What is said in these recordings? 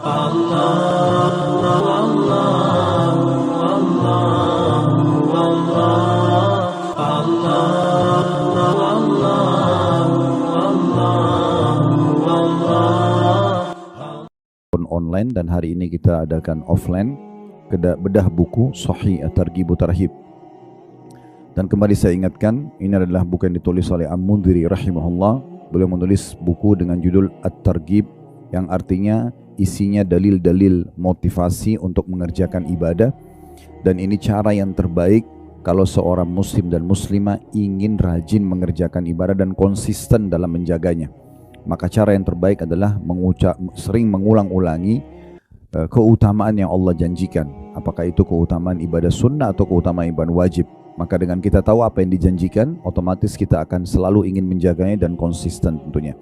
Online, dan hari ini kita adakan offline bedah buku Sahih At-Targhib wa Tarhib. Dan kembali saya ingatkan, ini adalah buku yang ditulis oleh Al-Mundhiri rahimahullah. Beliau menulis buku dengan judul At-Targhib, yang artinya isinya dalil-dalil motivasi untuk mengerjakan ibadah. Dan ini cara yang terbaik kalau seorang muslim dan muslimah ingin rajin mengerjakan ibadah dan konsisten dalam menjaganya. Maka cara yang terbaik adalah sering mengulang-ulangi keutamaan yang Allah janjikan. Apakah itu keutamaan ibadah sunnah atau keutamaan ibadah wajib. Maka dengan kita tahu apa yang dijanjikan, otomatis kita akan selalu ingin menjaganya dan konsisten tentunya.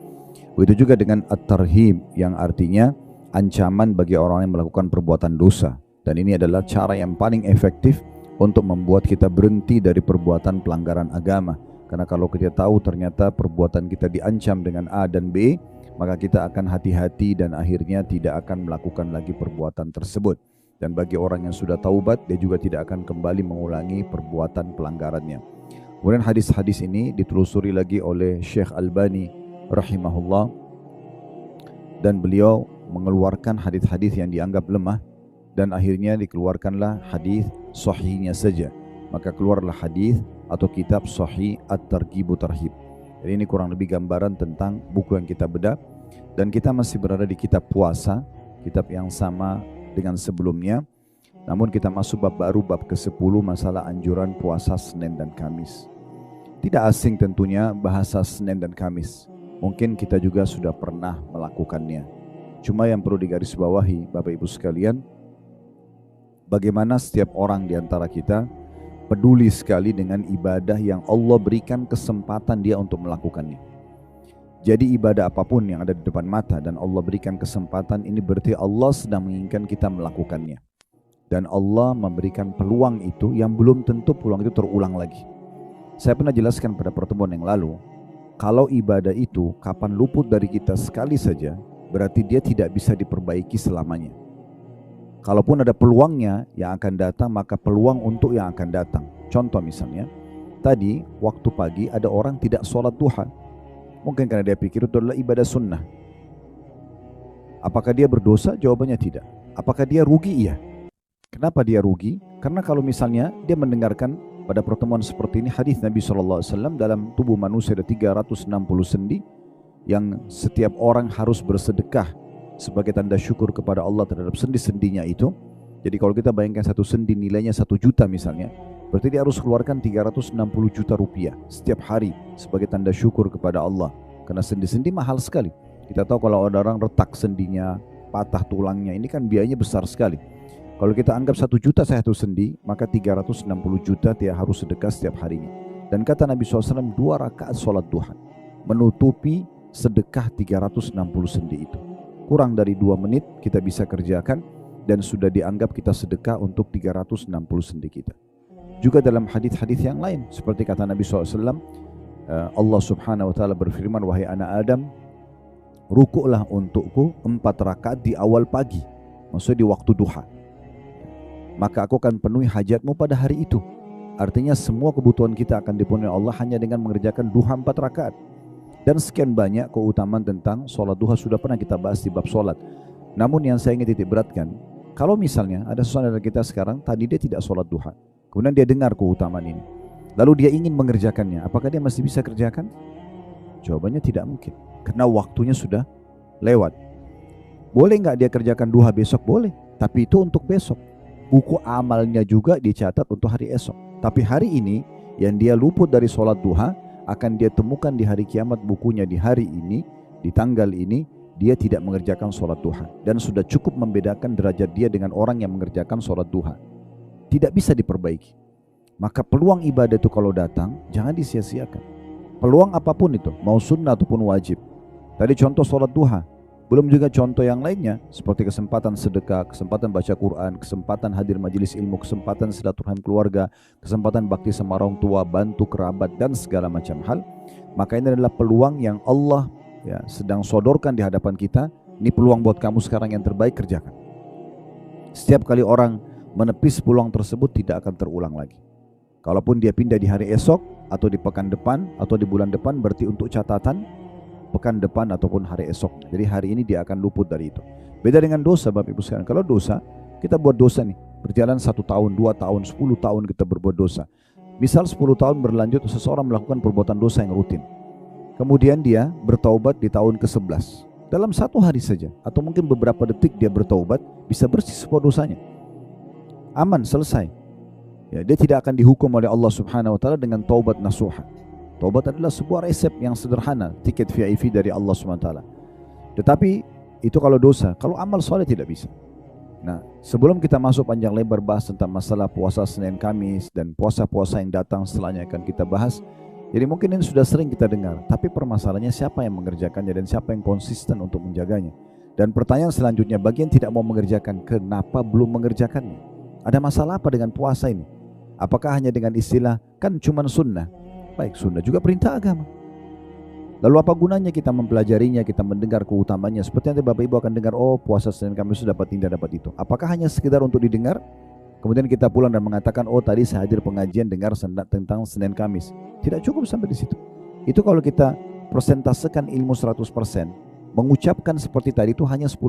Begitu juga dengan at-tarhib, yang artinya ancaman bagi orang yang melakukan perbuatan dosa. Dan ini adalah cara yang paling efektif untuk membuat kita berhenti dari perbuatan pelanggaran agama. Karena kalau kita tahu ternyata perbuatan kita diancam dengan A dan B, maka kita akan hati-hati dan akhirnya tidak akan melakukan lagi perbuatan tersebut. Dan bagi orang yang sudah taubat, dia juga tidak akan kembali mengulangi perbuatan pelanggarannya. Kemudian hadis-hadis ini ditelusuri lagi oleh Syekh Albani rahimahullah, dan beliau mengeluarkan hadis-hadis yang dianggap lemah, dan akhirnya dikeluarkanlah hadis sahihnya saja. Maka keluarlah hadis atau kitab Sahih At-Targhib wa Tarhib. Jadi ini kurang lebih gambaran tentang buku yang kita bedah. Dan kita masih berada di kitab puasa, kitab yang sama dengan sebelumnya. Namun kita masuk bab baru, bab ke-10, masalah anjuran puasa Senin dan Kamis. Tidak asing tentunya bahasa Senin dan Kamis. Mungkin kita juga sudah pernah melakukannya. Cuma yang perlu digarisbawahi Bapak Ibu sekalian, bagaimana setiap orang di antara kita peduli sekali dengan ibadah yang Allah berikan kesempatan dia untuk melakukannya. Jadi ibadah apapun yang ada di depan mata dan Allah berikan kesempatan, ini berarti Allah sedang menginginkan kita melakukannya. Dan Allah memberikan peluang itu yang belum tentu peluang itu terulang lagi. Saya pernah jelaskan pada pertemuan yang lalu, kalau ibadah itu kapan luput dari kita sekali saja, berarti dia tidak bisa diperbaiki selamanya. Kalaupun ada peluangnya yang akan datang, maka peluang untuk yang akan datang. Contoh misalnya, tadi waktu pagi ada orang tidak sholat duha. Mungkin karena dia pikir itu adalah ibadah sunnah. Apakah dia berdosa? Jawabannya tidak. Apakah dia rugi? Iya. Kenapa dia rugi? Karena kalau misalnya dia mendengarkan pada pertemuan seperti ini hadis Nabi SAW, dalam tubuh manusia ada 360 sendi yang setiap orang harus bersedekah sebagai tanda syukur kepada Allah terhadap sendi-sendinya itu. Jadi kalau kita bayangkan satu sendi nilainya 1 juta misalnya, berarti dia harus keluarkan 360 juta rupiah setiap hari sebagai tanda syukur kepada Allah. Karena sendi-sendi mahal sekali. Kita tahu kalau ada orang retak sendinya, patah tulangnya, ini kan biayanya besar sekali. Kalau kita anggap 1 juta satu sendi, maka 360 juta dia harus sedekah setiap harinya. Dan kata Nabi SAW, 2 rakaat sholat duha menutupi sedekah 360 sendi itu. Kurang dari 2 menit kita bisa kerjakan dan sudah dianggap kita sedekah untuk 360 sendi kita. Juga dalam hadis-hadis yang lain seperti kata Nabi SAW, Allah Subhanahu wa taala berfirman, wahai anak Adam, rukuklah untukku 4 rakaat di awal pagi, maksudnya di waktu duha. Maka aku akan penuhi hajatmu pada hari itu. Artinya semua kebutuhan kita akan dipenuhi Allah hanya dengan mengerjakan duha 4 rakaat. Dan sekian banyak keutamaan tentang sholat duha sudah pernah kita bahas di bab sholat. Namun yang saya ingin titik beratkan, kalau misalnya ada saudara kita sekarang, tadi dia tidak sholat duha, kemudian dia dengar keutamaan ini, lalu dia ingin mengerjakannya, apakah dia masih bisa kerjakan? Jawabannya tidak mungkin, karena waktunya sudah lewat. Boleh nggak dia kerjakan duha besok? Boleh, tapi itu untuk besok. Buku amalnya juga dicatat untuk hari esok. Tapi hari ini yang dia luput dari sholat duha, akan dia temukan di hari kiamat bukunya di hari ini, di tanggal ini, dia tidak mengerjakan sholat duha. Dan sudah cukup membedakan derajat dia dengan orang yang mengerjakan sholat duha. Tidak bisa diperbaiki. Maka peluang ibadah itu kalau datang, jangan disia-siakan. Peluang apapun itu, mau sunnah ataupun wajib. Tadi contoh sholat duha. Belum juga contoh yang lainnya, seperti kesempatan sedekah, kesempatan baca Quran, kesempatan hadir majelis ilmu, kesempatan silaturahim keluarga, kesempatan bakti sama orang tua, bantu kerabat, dan segala macam hal. Maka ini adalah peluang yang Allah sedang sodorkan di hadapan kita, Ini peluang buat kamu sekarang yang terbaik, kerjakan. Setiap kali orang menepis peluang tersebut tidak akan terulang lagi. Kalaupun dia pindah di hari esok, atau di pekan depan, atau di bulan depan, berarti untuk catatan pekan depan ataupun hari esok. Jadi hari ini dia akan luput dari itu. Beda dengan dosa Bapak Ibu sekalian. Kalau dosa, kita buat dosa nih, berjalan 1 tahun, 2 tahun, 10 tahun kita berbuat dosa. Misal 10 tahun berlanjut seseorang melakukan perbuatan dosa yang rutin. Kemudian dia bertaubat di tahun ke-11. Dalam 1 hari saja, atau mungkin beberapa detik dia bertaubat, bisa bersih semua dosanya. Aman, selesai. Ya, dia tidak akan dihukum oleh Allah Subhanahu wa taala dengan taubat nasuha. Taubat adalah sebuah resep yang sederhana, tiket VIP dari Allah Subhanahu wa taala. Tetapi itu kalau dosa, kalau amal soleh tidak bisa. Nah, sebelum kita masuk panjang lebar bahas tentang masalah puasa Senin Kamis dan puasa-puasa yang datang setelahnya akan kita bahas. Jadi mungkin ini sudah sering kita dengar, tapi permasalahannya siapa yang mengerjakannya dan siapa yang konsisten untuk menjaganya. Dan pertanyaan selanjutnya, bagi yang tidak mau mengerjakan, kenapa belum mengerjakannya? Ada masalah apa dengan puasa ini? Apakah hanya dengan istilah, kan cuma sunnah? Baik, sunnah juga perintah agama. Lalu apa gunanya kita mempelajarinya, kita mendengar keutamanya? Seperti nanti Bapak Ibu akan dengar, oh puasa Senin Kamis sudah dapat ini, dapat itu. Apakah hanya sekedar untuk didengar? Kemudian kita pulang dan mengatakan, oh tadi saya hadir pengajian dengar tentang Senin Kamis. Tidak cukup sampai di situ. Itu kalau kita persentasekan ilmu 100%, mengucapkan seperti tadi itu hanya 10%.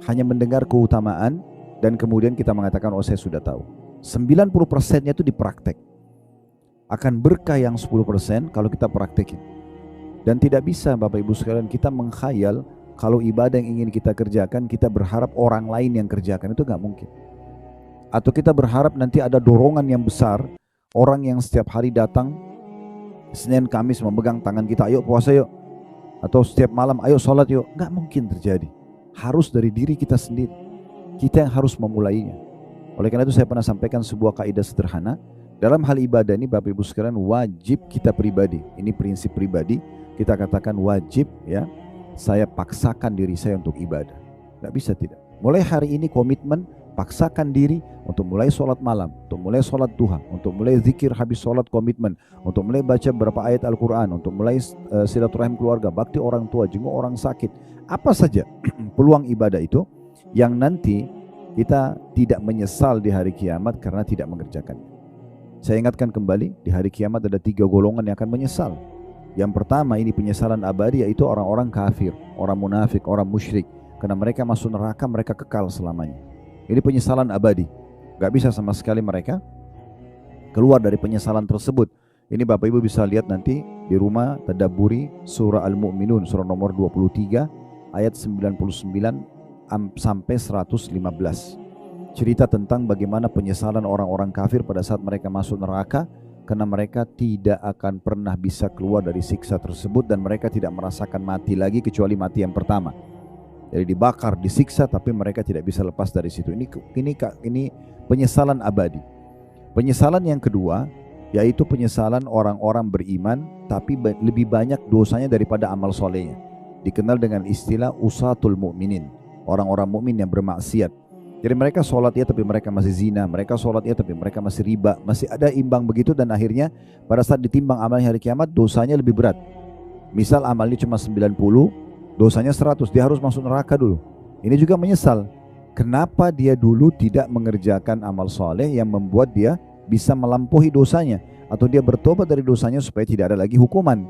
Hanya mendengar keutamaan dan kemudian kita mengatakan, oh saya sudah tahu. 90%-nya itu dipraktek. Akan berkah yang 10% kalau kita praktekin. Dan tidak bisa Bapak Ibu sekalian kita mengkhayal kalau ibadah yang ingin kita kerjakan, kita berharap orang lain yang kerjakan, itu gak mungkin. Atau kita berharap nanti ada dorongan yang besar, orang yang setiap hari datang Senin Kamis memegang tangan kita, ayo puasa yuk. Atau setiap malam, ayo sholat yuk. Gak mungkin terjadi. Harus dari diri kita sendiri. Kita yang harus memulainya. Oleh karena itu saya pernah sampaikan sebuah kaidah sederhana. Dalam hal ibadah ini Bapak Ibu sekalian, wajib kita pribadi, ini prinsip pribadi, kita katakan wajib ya, saya paksakan diri saya untuk ibadah. Gak bisa tidak. Mulai hari ini komitmen, paksakan diri untuk mulai sholat malam, untuk mulai sholat duha, untuk mulai zikir habis sholat komitmen, untuk mulai baca beberapa ayat Al-Quran, untuk mulai silaturahim keluarga, bakti orang tua, jenguk orang sakit. Apa saja peluang ibadah itu yang nanti kita tidak menyesal di hari kiamat karena tidak mengerjakannya. Saya ingatkan kembali, di hari kiamat ada 3 golongan yang akan menyesal. Yang pertama, ini penyesalan abadi, yaitu orang-orang kafir, orang munafik, orang musyrik. Karena mereka masuk neraka, mereka kekal selamanya. Ini penyesalan abadi. Gak bisa sama sekali mereka keluar dari penyesalan tersebut. Ini Bapak Ibu bisa lihat nanti di rumah, tadabburi surah Al-Mu'minun, surah nomor 23, ayat 99 sampai 115. Cerita tentang bagaimana penyesalan orang-orang kafir pada saat mereka masuk neraka, karena mereka tidak akan pernah bisa keluar dari siksa tersebut dan mereka tidak merasakan mati lagi kecuali mati yang pertama. Jadi dibakar, disiksa, tapi mereka tidak bisa lepas dari situ. Ini penyesalan abadi. Penyesalan yang kedua yaitu penyesalan orang-orang beriman tapi lebih banyak dosanya daripada amal solehnya. Dikenal dengan istilah usatul mu'minin, orang-orang mukmin yang bermaksiat. Jadi mereka sholat ya tapi mereka masih zina, mereka sholat ya tapi mereka masih riba, masih ada imbang begitu, dan akhirnya pada saat ditimbang amalnya hari kiamat dosanya lebih berat. Misal amalnya cuma 90, dosanya 100, dia harus masuk neraka dulu. Ini juga menyesal. Kenapa dia dulu tidak mengerjakan amal soleh yang membuat dia bisa melampaui dosanya, atau dia bertobat dari dosanya supaya tidak ada lagi hukuman.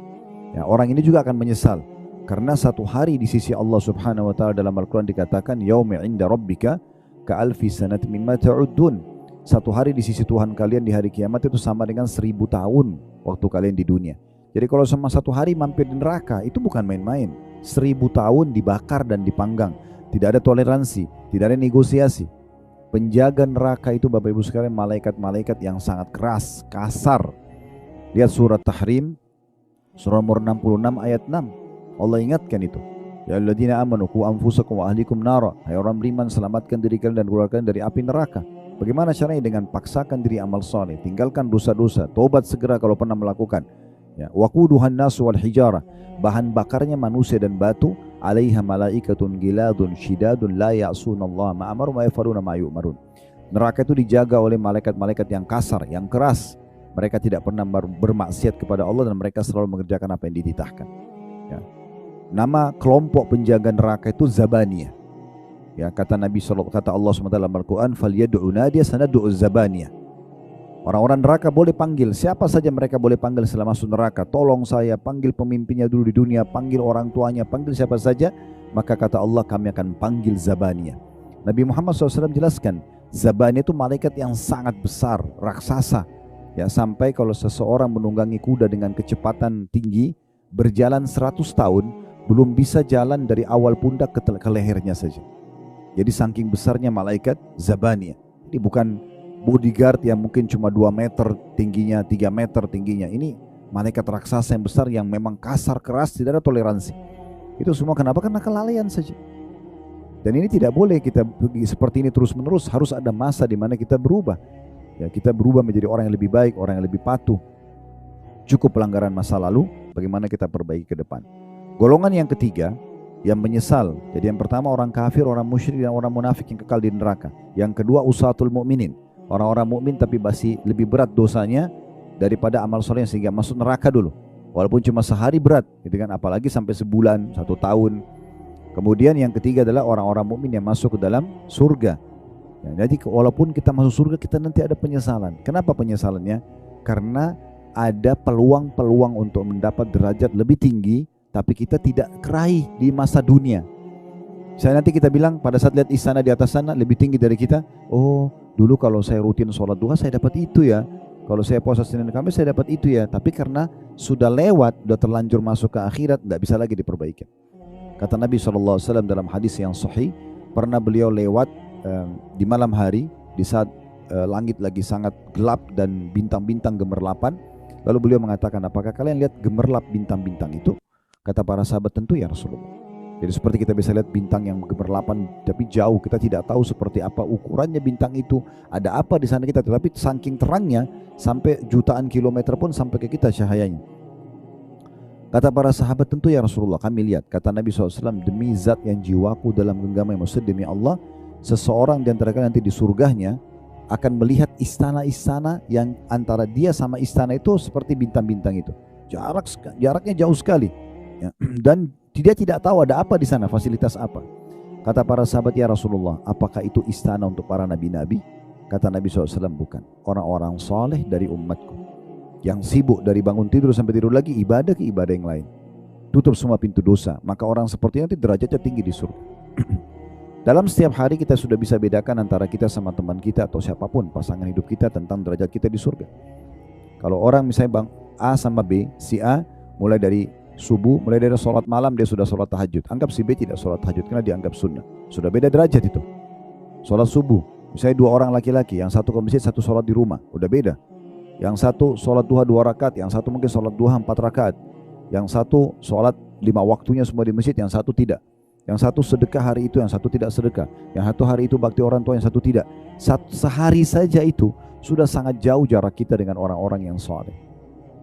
Ya, orang ini juga akan menyesal. Karena satu hari di sisi Allah Subhanahu wa taala dalam Al-Quran dikatakan yauma 'inda rabbika ka'alfi sanat mimma ta'udun. Satu hari di sisi Tuhan kalian di hari kiamat itu sama dengan 1000 tahun waktu kalian di dunia. Jadi kalau sama satu hari mampir di neraka itu bukan main-main. 1000 tahun dibakar dan dipanggang. Tidak ada toleransi, tidak ada negosiasi. Penjaga neraka itu Bapak Ibu sekalian malaikat-malaikat yang sangat keras, kasar. Lihat surat Tahrim, surah nomor 66 ayat 6. Allah ingatkan itu. Ya alladzina amanu qu anfusakum wa ahlikum nara. Hai orang beriman, selamatkan diri kalian dan keluarga kalian dari api neraka. Bagaimana caranya? Dengan paksakan diri amal saleh, tinggalkan dosa-dosa, tobat segera kalau pernah melakukan. Ya, waquduhan nasu wal hijara. Bahan bakarnya manusia dan batu, alaiha malaikatun giladun syidadun la ya'sunallaha ma amaru wa yafaluna ma yu'marun. Neraka itu dijaga oleh malaikat-malaikat yang kasar, yang keras. Mereka tidak pernah bermaksiat kepada Allah dan mereka selalu mengerjakan apa yang dititahkan. Ya. Nama kelompok penjaga neraka itu Zabaniyah. Ya, kata Allah SWT dalam Al-Quran, "Falyad'u nadiya sanad'u Zabaniyah." Orang-orang neraka boleh panggil, siapa saja mereka boleh panggil setelah masuk neraka. Tolong saya, panggil pemimpinnya dulu di dunia, panggil orang tuanya, panggil siapa saja. Maka kata Allah, kami akan panggil Zabaniyah. Nabi Muhammad SAW jelaskan, Zabaniyah itu malaikat yang sangat besar, raksasa. Ya, sampai kalau seseorang menunggangi kuda dengan kecepatan tinggi, berjalan 100 tahun, belum bisa jalan dari awal pundak ke lehernya saja. Jadi saking besarnya malaikat Zabaniyah. Ini bukan bodyguard yang mungkin cuma 2 meter tingginya, 3 meter tingginya. Ini malaikat raksasa yang besar yang memang kasar, keras, tidak ada toleransi. Itu semua kenapa? Karena kelalaian saja. Dan ini tidak boleh kita seperti ini terus menerus. Harus ada masa di mana kita berubah. Ya, kita berubah menjadi orang yang lebih baik, orang yang lebih patuh. Cukup pelanggaran masa lalu, bagaimana kita perbaiki ke depan. Golongan yang ketiga, yang menyesal. Jadi yang pertama orang kafir, orang musyrik, dan orang munafik yang kekal di neraka. Yang kedua usatul mu'minin, orang-orang mukmin tapi masih lebih berat dosanya daripada amal soleh sehingga masuk neraka dulu. Walaupun cuma sehari berat, gitu kan? Apalagi sampai sebulan, 1 tahun. Kemudian yang ketiga adalah orang-orang mukmin yang masuk ke dalam surga. Ya, jadi walaupun kita masuk surga, kita nanti ada penyesalan. Kenapa penyesalannya? Karena ada peluang-peluang untuk mendapat derajat lebih tinggi, tapi kita tidak keraih di masa dunia. Saya nanti kita bilang pada saat lihat istana di atas sana lebih tinggi dari kita. Oh, dulu kalau saya rutin sholat duha saya dapat itu ya. Kalau saya puasa Senin Kamis saya dapat itu ya. Tapi karena sudah lewat, sudah terlanjur masuk ke akhirat, tidak bisa lagi diperbaiki. Kata Nabi SAW dalam hadis yang sahih, pernah beliau lewat di malam hari di saat langit lagi sangat gelap dan bintang-bintang gemerlapan. Lalu beliau mengatakan, apakah kalian lihat gemerlap bintang-bintang itu? Kata para sahabat, tentu ya Rasulullah. Jadi seperti kita bisa lihat bintang yang gemerlapan tapi jauh, kita tidak tahu seperti apa ukurannya bintang itu, ada apa di sana kita, tetapi saking terangnya sampai jutaan kilometer pun sampai ke kita cahayanya. Kata para sahabat, tentu ya Rasulullah, kami lihat. Kata Nabi SAW, demi zat yang jiwaku dalam genggaman, maksud demi Allah, seseorang di antara kalian nanti di surganya akan melihat istana-istana yang antara dia sama istana itu seperti bintang-bintang itu. Jaraknya jauh sekali. Ya. Dan dia tidak tahu ada apa di sana, fasilitas apa. Kata para sahabat, ya Rasulullah, apakah itu istana untuk para nabi-nabi? Kata Nabi SAW, bukan. Orang-orang soleh dari umatku yang sibuk dari bangun tidur sampai tidur lagi, ibadah ke ibadah yang lain, tutup semua pintu dosa, maka orang seperti nanti derajatnya tinggi di surga. Dalam setiap hari kita sudah bisa bedakan antara kita sama teman kita atau siapapun pasangan hidup kita tentang derajat kita di surga. Kalau orang misalnya bang A sama B, si A mulai dari subuh, mulai dari sholat malam dia sudah sholat tahajud, anggap si B tidak sholat tahajud karena dianggap sunnah. Sudah beda derajat itu. Sholat subuh, misalnya 2 orang laki-laki, yang satu ke masjid, satu sholat di rumah, udah beda. Yang satu sholat duha 2 rakaat, yang satu mungkin sholat duha 4 rakaat, yang satu sholat 5 waktunya semua di masjid, yang satu tidak. Yang satu sedekah hari itu, yang satu tidak sedekah. Yang satu hari itu bakti orang tua, yang satu tidak. Sehari saja itu sudah sangat jauh jarak kita dengan orang-orang yang saleh.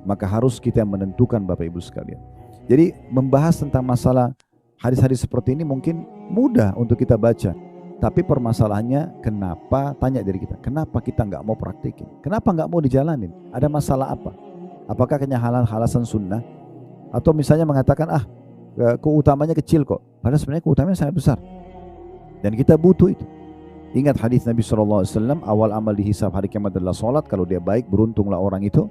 Maka harus kita menentukan, Bapak Ibu sekalian. Jadi membahas tentang masalah hadis-hadis seperti ini mungkin mudah untuk kita baca. Tapi permasalahannya, kenapa, tanya diri kita, kenapa kita nggak mau praktikin? Kenapa nggak mau dijalanin? Ada masalah apa? Apakah hanya alasan sunnah? Atau misalnya mengatakan, keutamanya kecil kok. Padahal sebenarnya keutamanya sangat besar. Dan kita butuh itu. Ingat hadis Nabi SAW, awal amal dihisab hari kiamat adalah sholat. Kalau dia baik, beruntunglah orang itu.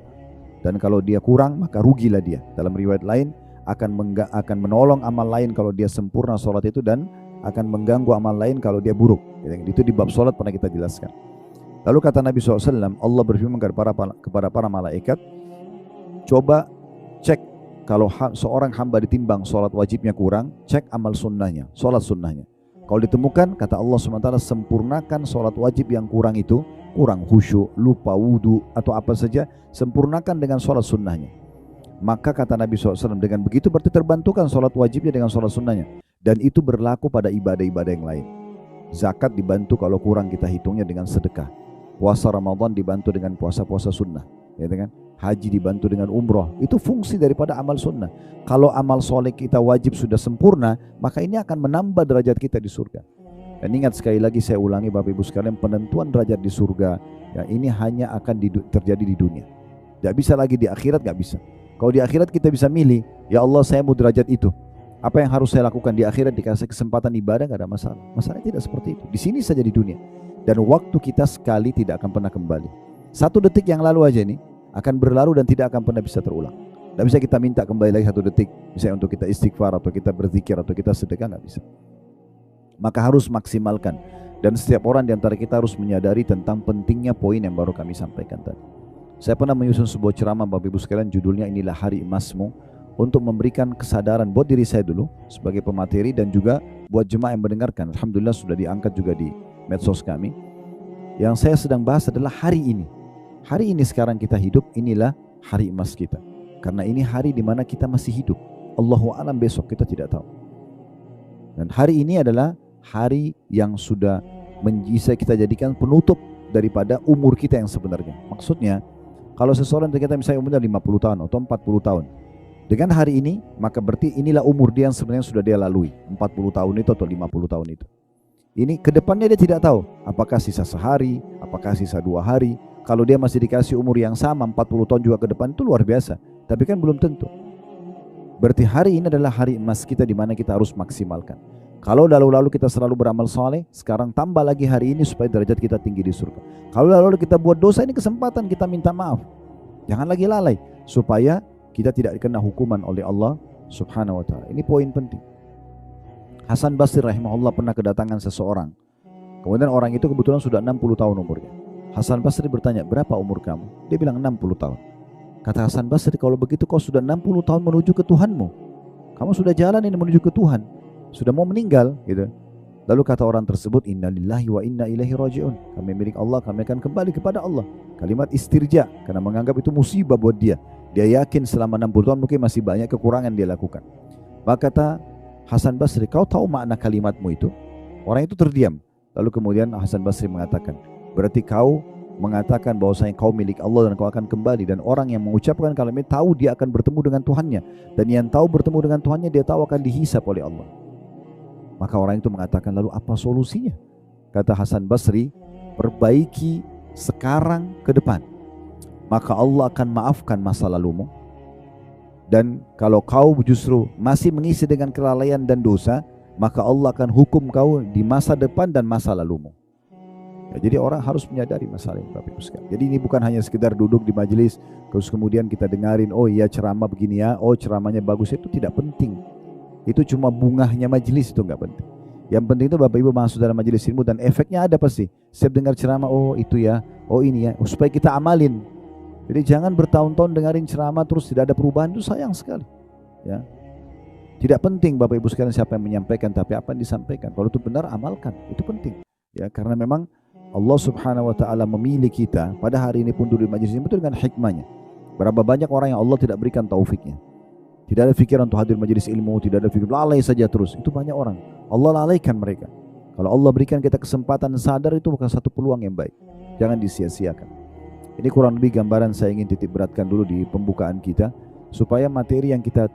Dan kalau dia kurang, maka rugilah dia. Dalam riwayat lain, akan menolong amal lain kalau dia sempurna sholat itu, dan akan mengganggu amal lain kalau dia buruk. Itu di bab sholat pernah kita jelaskan. Lalu kata Nabi SAW, Allah berfirman kepada para malaikat, coba cek kalau seorang hamba ditimbang sholat wajibnya kurang, cek amal sunnahnya, sholat sunnahnya. Kalau ditemukan, kata Allah SWT, sempurnakan sholat wajib yang kurang itu, kurang khusyuk, lupa wudu, atau apa saja, sempurnakan dengan sholat sunnahnya. Maka kata Nabi SAW, dengan begitu berarti terbantukan sholat wajibnya dengan sholat sunnahnya. Dan itu berlaku pada ibadah-ibadah yang lain. Zakat dibantu kalau kurang kita hitungnya dengan sedekah. Puasa Ramadan dibantu dengan puasa-puasa sunnah, ya kan? Haji dibantu dengan umroh. Itu fungsi daripada amal sunnah. Kalau amal soleh kita wajib sudah sempurna, maka ini akan menambah derajat kita di surga. Dan ingat sekali lagi, saya ulangi Bapak Ibu sekalian, penentuan derajat di surga ya ini hanya akan terjadi di dunia. Tidak bisa lagi di akhirat, nggak bisa. Kalau di akhirat kita bisa milih, ya Allah saya mau derajat itu, Apa yang harus saya lakukan di akhirat dikasih kesempatan ibadah, nggak ada masalah. Masalahnya tidak seperti itu. Di sini saja di dunia. Dan waktu kita sekali tidak akan pernah kembali. 1 detik yang lalu aja ini akan berlalu dan tidak akan pernah bisa terulang. Tidak bisa kita minta kembali lagi 1 detik, misalnya untuk kita istighfar atau kita berzikir atau kita sedekah, nggak bisa. Maka harus maksimalkan. Dan setiap orang di antara kita harus menyadari tentang pentingnya poin yang baru kami sampaikan tadi. Saya pernah menyusun sebuah ceramah Bapak Ibu sekalian, judulnya inilah hari emasmu, untuk memberikan kesadaran buat diri saya dulu sebagai pemateri dan juga buat jemaah yang mendengarkan. Alhamdulillah sudah diangkat juga di medsos kami. Yang saya sedang bahas adalah hari ini. Hari ini sekarang kita hidup, inilah hari emas kita. Karena ini hari di mana kita masih hidup. Allahu a'lam besok kita tidak tahu. Dan hari ini adalah hari yang sudah bisa kita jadikan penutup daripada umur kita yang sebenarnya. Maksudnya, kalau seseorang kita misalnya umurnya 50 tahun atau 40 tahun, dengan hari ini, maka berarti inilah umur dia yang sebenarnya sudah dia lalui, 40 tahun itu atau 50 tahun itu. Ini ke depannya dia tidak tahu, apakah sisa sehari, apakah sisa 2 hari. Kalau dia masih dikasih umur yang sama 40 tahun juga ke depan, itu luar biasa. Tapi kan belum tentu. Berarti hari ini adalah hari emas kita di mana kita harus maksimalkan. Kalau lalu-lalu kita selalu beramal soleh, sekarang tambah lagi hari ini supaya derajat kita tinggi di surga. Kalau lalu kita buat dosa, ini kesempatan kita minta maaf. Jangan lagi lalai, supaya kita tidak kena hukuman oleh Allah subhanahu wa ta'ala. Ini poin penting. Hasan Basri rahimahullah pernah kedatangan seseorang. Kemudian orang itu kebetulan sudah 60 tahun umurnya. Hasan Basri bertanya, berapa umur kamu? Dia bilang 60 tahun. Kata Hasan Basri, kalau begitu kau sudah 60 tahun menuju ke Tuhanmu. Kamu sudah jalan ini menuju ke Tuhan. Sudah mau meninggal gitu. Lalu kata orang tersebut, innalillahi wa inna ilaihi raji'un. Kami milik Allah, kami akan kembali kepada Allah. Kalimat istirja, karena menganggap itu musibah buat dia. Dia yakin selama 60 tahun mungkin masih banyak kekurangan dia lakukan. Maka kata Hasan Basri, kau tahu makna kalimatmu itu? Orang itu terdiam. Lalu kemudian Hasan Basri mengatakan, berarti kau mengatakan bahwasanya kau milik Allah dan kau akan kembali. Dan orang yang mengucapkan kalimat tahu dia akan bertemu dengan Tuhannya. Dan yang tahu bertemu dengan Tuhannya, dia tahu akan dihisap oleh Allah. Maka orang itu mengatakan, lalu apa solusinya? Kata Hasan Basri, perbaiki sekarang ke depan. Maka Allah akan maafkan masa lalumu. Dan kalau kau justru masih mengisi dengan kelalaian dan dosa, maka Allah akan hukum kau di masa depan dan masa lalumu. Ya, jadi orang harus menyadari masalah ini Bapak Ibu sekalian. Jadi ini bukan hanya sekedar duduk di majelis terus kemudian kita dengarin, oh iya ceramah begini ya, oh ceramahnya bagus, itu tidak penting. Itu cuma bungahnya majelis, itu enggak penting. Yang penting itu Bapak Ibu masuk dalam majelis ilmu dan efeknya ada pasti. Setiap dengar ceramah, oh itu ya, oh ini ya, supaya kita amalin. Jadi jangan bertahun-tahun dengarin ceramah terus tidak ada perubahan, itu sayang sekali. Ya. Tidak penting Bapak Ibu sekalian siapa yang menyampaikan, tapi apa yang disampaikan. Kalau itu benar, amalkan, itu penting. Ya, karena memang Allah subhanahu wa ta'ala memilih kita pada hari ini pun duduk di majelis ilmu itu dengan hikmahnya. Berapa banyak orang yang Allah tidak berikan taufiknya. Tidak ada pikiran untuk hadir majelis ilmu, tidak ada pikiran, lalai saja terus. Itu banyak orang. Allah lalaikan mereka. Kalau Allah berikan kita kesempatan sadar, itu bukan satu peluang yang baik. Jangan disia-siakan. Ini kurang lebih gambaran saya ingin titik beratkan dulu di pembukaan kita, supaya materi yang kita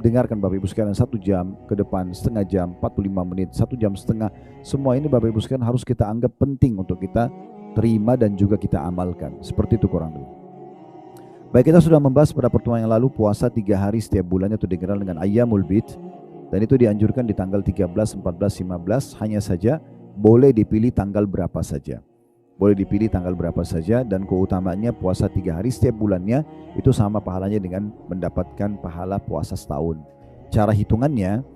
dengarkan Bapak Ibu sekalian 1 jam ke depan, setengah jam, 45 menit, 1 jam setengah, semua ini Bapak Ibu sekalian harus kita anggap penting untuk kita terima dan juga kita amalkan. Seperti itu kurang lebih. Baik, kita sudah membahas pada pertemuan yang lalu puasa 3 hari setiap bulannya, itu dikenal dengan Ayyamul Bid, dan itu dianjurkan di tanggal 13, 14, 15. Hanya saja boleh dipilih tanggal berapa saja. Boleh dipilih tanggal berapa saja, dan keutamaannya puasa 3 hari setiap bulannya itu sama pahalanya dengan mendapatkan pahala puasa setahun. Cara hitungannya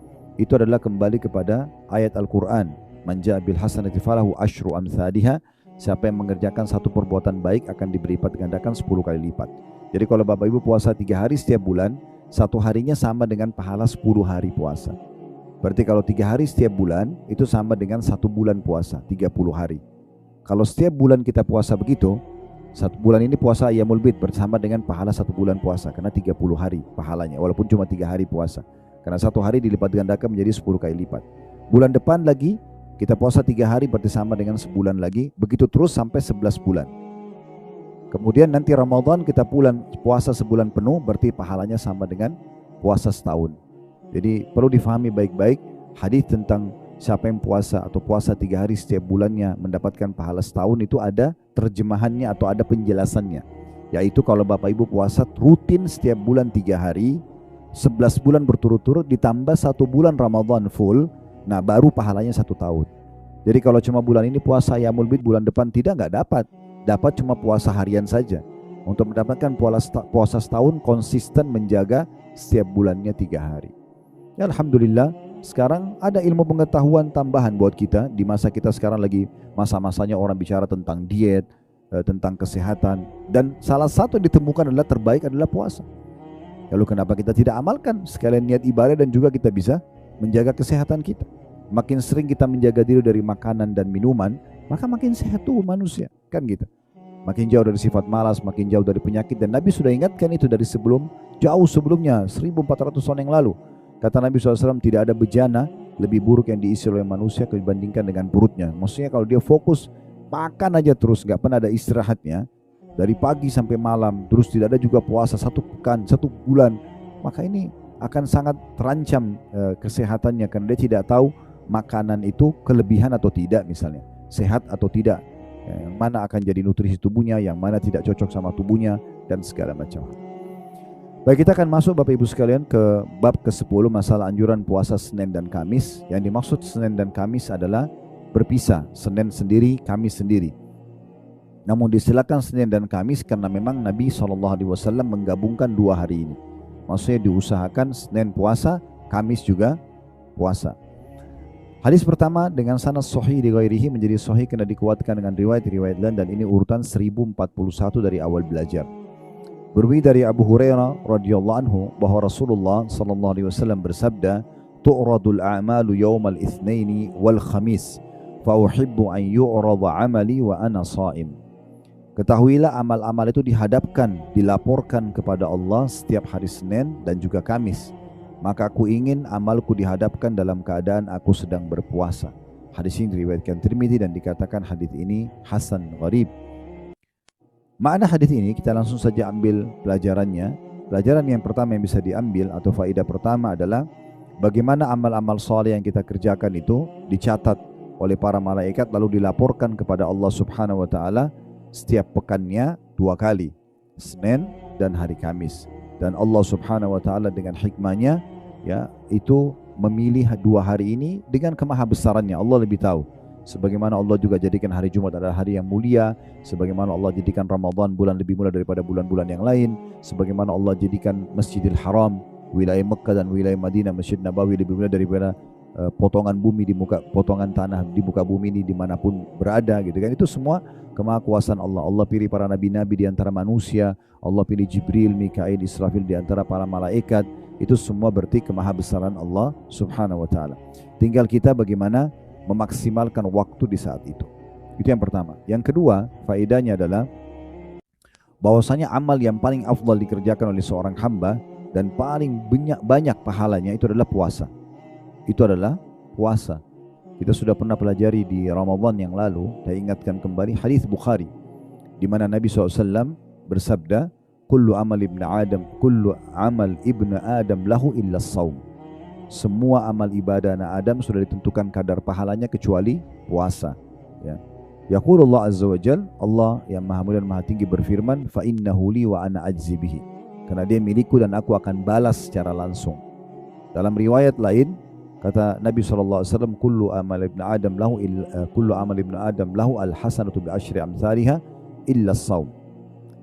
itu adalah kembali kepada ayat Al-Quran, man ja'a bil hasanati falahu asyru amsalihha. Siapa yang mengerjakan satu perbuatan baik akan diberi lipat gandakan 10 kali lipat. Jadi kalau Bapak Ibu puasa 3 hari setiap bulan, 1 harinya sama dengan pahala 10 hari puasa. Berarti kalau 3 hari setiap bulan itu sama dengan 1 bulan puasa, 30 hari. Kalau setiap bulan kita puasa begitu, 1 bulan ini puasa Ayyamul Bid bersama dengan pahala 1 bulan puasa, karena 30 hari pahalanya, walaupun cuma 3 hari puasa. Karena 1 hari dilipat gandakan menjadi 10 kali lipat. Bulan depan lagi kita puasa 3 hari berarti sama dengan sebulan lagi, begitu terus sampai 11 bulan. Kemudian nanti Ramadan kita puasa sebulan penuh, berarti pahalanya sama dengan puasa setahun. Jadi perlu difahami baik-baik hadis tentang siapa yang puasa atau puasa 3 hari setiap bulannya mendapatkan pahala setahun, itu ada terjemahannya atau ada penjelasannya. Yaitu kalau Bapak Ibu puasa rutin setiap bulan 3 hari, 11 bulan berturut-turut ditambah 1 bulan Ramadan full, nah baru pahalanya 1 tahun. Jadi kalau cuma bulan ini puasa Yaumul Bid, bulan depan nggak dapat. Dapat cuma puasa harian saja. Untuk mendapatkan puasa setahun konsisten menjaga setiap bulannya 3 hari. Ya, Alhamdulillah sekarang ada ilmu pengetahuan tambahan buat kita. Di masa kita sekarang lagi masa-masanya orang bicara tentang diet, tentang kesehatan. Dan salah satu yang ditemukan adalah terbaik adalah puasa. Lalu kenapa kita tidak amalkan? Sekalian niat ibadah dan juga kita bisa menjaga kesehatan kita. Makin sering kita menjaga diri dari makanan dan minuman, maka makin sehat tuh manusia. Kan gitu. Makin jauh dari sifat malas, makin jauh dari penyakit. Dan Nabi sudah ingatkan itu dari jauh sebelumnya, 1400 tahun yang lalu. Kata Nabi SAW, tidak ada bejana lebih buruk yang diisi oleh manusia dibandingkan dengan perutnya. Maksudnya kalau dia fokus makan aja terus, gak pernah ada istirahatnya, dari pagi sampai malam, terus tidak ada juga puasa 1 pekan, 1 bulan, maka ini akan sangat terancam kesehatannya, karena dia tidak tahu makanan itu kelebihan atau tidak, misalnya sehat atau tidak, yang mana akan jadi nutrisi tubuhnya, yang mana tidak cocok sama tubuhnya, dan segala macam. Baik, kita akan masuk Bapak Ibu sekalian ke bab ke-10, masalah anjuran puasa Senin dan Kamis. Yang dimaksud Senin dan Kamis adalah berpisah, Senin sendiri, Kamis sendiri. Namun disilakan Senin dan Kamis karena memang Nabi SAW menggabungkan 2 hari ini. Maksudnya diusahakan Senin puasa, Kamis juga puasa. Hadis pertama dengan sanad sahih di ghairihi menjadi sahih karena dikuatkan dengan riwayat-riwayat lain, dan ini urutan 1041 dari awal belajar. Berwi dari Abu Hurairah radhiyallahu anhu bahwa Rasulullah SAW bersabda, "Tu'radul a'malu yawmal itsnaini wal khamis, fa uhibbu an yu'rada 'amali wa ana sha'im." Ketahuilah amal-amal itu dihadapkan, dilaporkan kepada Allah setiap hari Senin dan juga Kamis. Maka aku ingin amalku dihadapkan dalam keadaan aku sedang berpuasa. Hadis ini diriwayatkan Tirmidzi dan dikatakan hadis ini hasan gharib. Makna hadis ini kita langsung saja ambil pelajarannya. Pelajaran yang pertama yang bisa diambil atau faedah pertama adalah bagaimana amal-amal saleh yang kita kerjakan itu dicatat oleh para malaikat lalu dilaporkan kepada Allah Subhanahu wa taala setiap pekannya 2 kali, Senin dan hari Kamis. Dan Allah Subhanahu wa taala dengan hikmahnya ya itu memilih 2 hari ini dengan kemahabesarannya. Allah lebih tahu. Sebagaimana Allah juga jadikan hari Jumat adalah hari yang mulia, sebagaimana Allah jadikan Ramadan bulan lebih mulia daripada bulan-bulan yang lain, sebagaimana Allah jadikan Masjidil Haram, wilayah Mekah dan wilayah Madinah, Masjid Nabawi lebih mulia daripada potongan bumi potongan tanah di muka bumi ini dimanapun berada, gitu kan. Itu semua kemahakuasaan Allah. Allah pilih para nabi-nabi di antara manusia, Allah pilih Jibril, Mikail, Israfil di antara para malaikat. Itu semua berarti kemahabesaran Allah Subhanahu wa taala. Tinggal kita bagaimana memaksimalkan waktu di saat itu. Itu yang pertama. Yang kedua, faedahnya adalah bahwasanya amal yang paling afdal dikerjakan oleh seorang hamba dan paling banyak pahalanya itu adalah puasa. Itu adalah puasa. Kita sudah pernah pelajari di Ramadan yang lalu. Saya ingatkan kembali hadis Bukhari di mana Nabi SAW bersabda, kullu amal ibnu Adam lahu illa shaum. Semua amal ibadah anak Adam sudah ditentukan kadar pahalanya kecuali puasa. Ya. Yaqulullah azza wa jal, Allah yang maha mulia dan maha tinggi berfirman, fa innahu li wa ana ajzi bihi. Karena dia milikku dan aku akan balas secara langsung. Dalam riwayat lain kata Nabi SAW, kullu amal ibnu Adam lahu al-hasanatu bi asyri amsalihha illa shaum.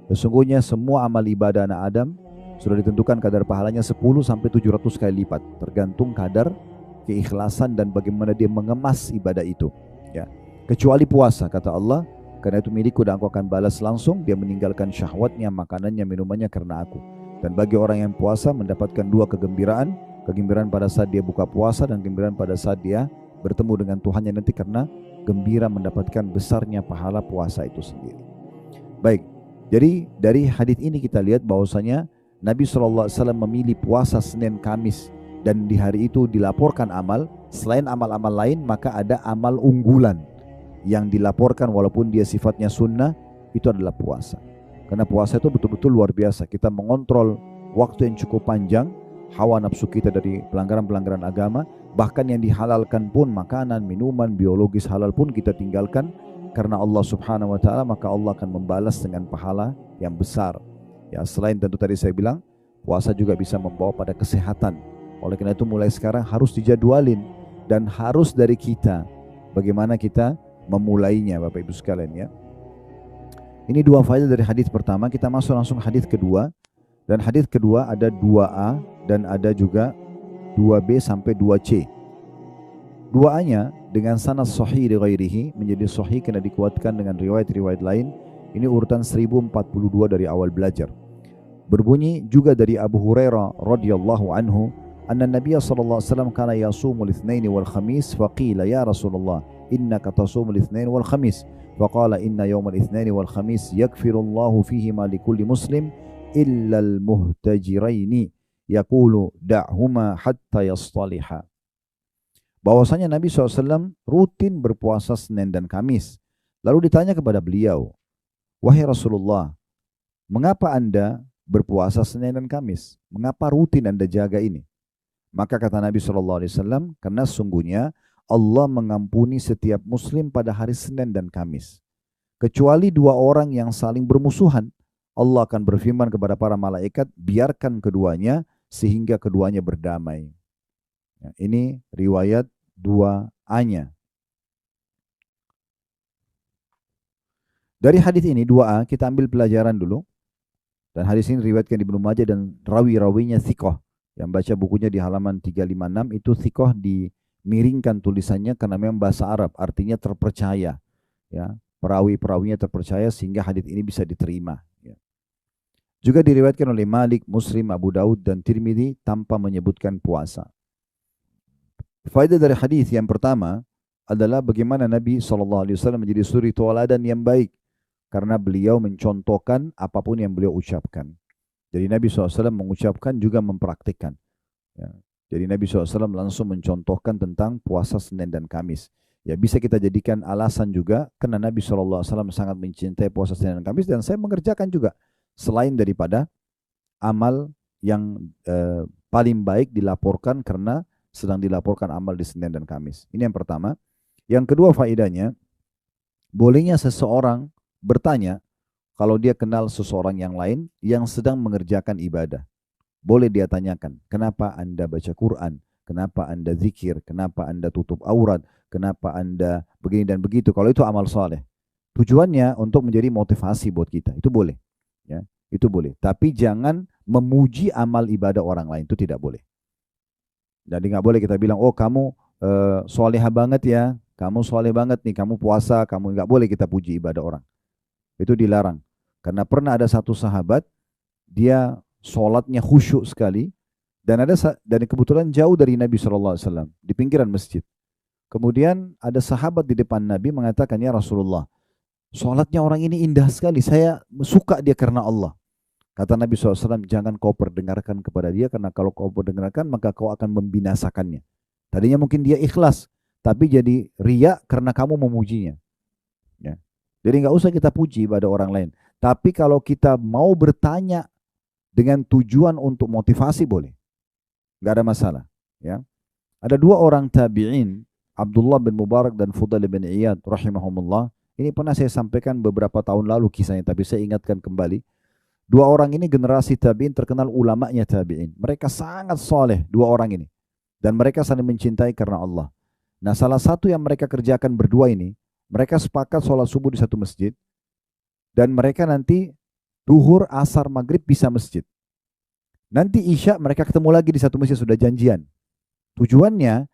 Sesungguhnya semua amal ibadah anak Adam sudah ditentukan kadar pahalanya 10 sampai 700 kali lipat, tergantung kadar keikhlasan dan bagaimana dia mengemas ibadah itu. Ya. Kecuali puasa, kata Allah, karena itu milikku dan aku akan balas langsung. Dia meninggalkan syahwatnya, makanannya, minumannya karena aku. Dan bagi orang yang puasa mendapatkan 2 kegembiraan, kegembiraan pada saat dia buka puasa dan kegembiraan pada saat dia bertemu dengan Tuhannya nanti, karena gembira mendapatkan besarnya pahala puasa itu sendiri. Baik, jadi dari hadis ini kita lihat bahwasanya Nabi SAW memilih puasa Senin Kamis, dan di hari itu dilaporkan amal. Selain amal-amal lain, maka ada amal unggulan yang dilaporkan walaupun dia sifatnya sunnah, itu adalah puasa. Karena puasa itu betul-betul luar biasa. Kita mengontrol waktu yang cukup panjang, hawa nafsu kita dari pelanggaran-pelanggaran agama. Bahkan yang dihalalkan pun, makanan, minuman, biologis halal pun kita tinggalkan karena Allah Subhanahu wa taala, maka Allah akan membalas dengan pahala yang besar. Ya, selain tentu tadi saya bilang Puasa juga bisa membawa pada kesehatan. Oleh karena itu mulai sekarang harus dijadwalin dan harus dari kita. Bagaimana kita memulainya, Bapak Ibu sekalian ya. Ini dua faedah dari hadis pertama. Kita masuk langsung hadis kedua. Dan hadis kedua ada 2A dan ada juga 2B sampai 2C. 2A-nya dengan sanad sahih li ghairihi, menjadi sahih karena dikuatkan dengan riwayat-riwayat lain. Ini urutan 1042 dari awal belajar. Berbunyi juga dari Abu Hurairah radhiyallahu anhu, anna Nabiy sallallahu alaihi wasallam kana yasumul itsnain wal khamis, faqila ya Rasulullah innaka tasumul itsnain wal khamis, faqala inna yawmal itsnain wal khamis yaghfirullahu fihi ma likulli muslim illa al muhtajiraini yaqulu da'huma hatta yastaliha. Bahwasanya Nabi SAW rutin berpuasa Senin dan Kamis. Lalu ditanya kepada beliau, wahai Rasulullah, mengapa Anda berpuasa Senin dan Kamis? Mengapa rutin Anda jaga ini? Maka kata Nabi SAW, karena sungguhnya Allah mengampuni setiap muslim pada hari Senin dan Kamis. Kecuali dua orang yang saling bermusuhan. Allah akan berfirman kepada para malaikat, biarkan keduanya sehingga keduanya berdamai. Ya, ini riwayat 2A-nya. Dari hadis ini 2A kita ambil pelajaran dulu. Dan hadis ini riwayatkan Ibnu Majah dan rawi-rawinya thiqah. Yang baca bukunya di halaman 356 itu thiqah dimiringkan tulisannya karena memang bahasa Arab, artinya terpercaya. Ya, perawi-perawinya terpercaya sehingga hadis ini bisa diterima. Ya. Juga diriwayatkan oleh Malik, Muslim, Abu Daud dan Tirmidzi tanpa menyebutkan puasa. Faedah dari hadis yang pertama adalah bagaimana Nabi SAW menjadi suri tauladan yang baik karena beliau mencontohkan apapun yang beliau ucapkan. Jadi Nabi SAW mengucapkan juga mempraktikkan. Ya. Jadi Nabi SAW langsung mencontohkan tentang puasa Senin dan Kamis. Ya, bisa kita jadikan alasan juga karena Nabi SAW sangat mencintai puasa Senin dan Kamis dan saya mengerjakan juga selain daripada amal yang paling baik dilaporkan karena sedang dilaporkan amal di Senin dan Kamis. Ini yang pertama. Yang kedua faedahnya, bolehnya seseorang bertanya kalau dia kenal seseorang yang lain yang sedang mengerjakan ibadah. Boleh dia tanyakan, kenapa Anda baca Quran? Kenapa Anda zikir? Kenapa Anda tutup aurat? Kenapa Anda begini dan begitu? Kalau itu amal soleh. Tujuannya untuk menjadi motivasi buat kita. Itu boleh. Ya, itu boleh. Tapi jangan memuji amal ibadah orang lain. Itu tidak boleh. Jadi nggak boleh kita bilang, oh kamu solehah banget ya, kamu soleh banget nih, kamu puasa, kamu nggak boleh kita puji ibadah orang. Itu dilarang. Karena pernah ada satu sahabat, dia sholatnya khusyuk sekali, dan kebetulan jauh dari Nabi SAW, di pinggiran masjid. Kemudian ada sahabat di depan Nabi mengatakan, ya Rasulullah, sholatnya orang ini indah sekali, saya suka dia karena Allah. Kata Nabi SAW, jangan kau perdengarkan kepada dia, karena kalau kau perdengarkan, maka kau akan membinasakannya. Tadinya mungkin dia ikhlas, tapi jadi riya karena kamu memujinya. Ya. Jadi nggak usah kita puji pada orang lain. Tapi kalau kita mau bertanya dengan tujuan untuk motivasi, boleh. Nggak ada masalah. Ya. Ada dua orang tabi'in, Abdullah bin Mubarak dan Fudail bin Iyad, rahimahumullah. Ini pernah saya sampaikan beberapa tahun lalu kisahnya, tapi saya ingatkan kembali. Dua orang ini generasi tabi'in terkenal ulama'nya tabi'in. Mereka sangat soleh, dua orang ini. Dan mereka saling mencintai karena Allah. Nah, salah satu yang mereka kerjakan berdua ini, mereka sepakat sholat subuh di satu masjid. Dan mereka nanti duhur, asar, maghrib bisa masjid. Nanti isya mereka ketemu lagi di satu masjid, sudah janjian. Tujuannya,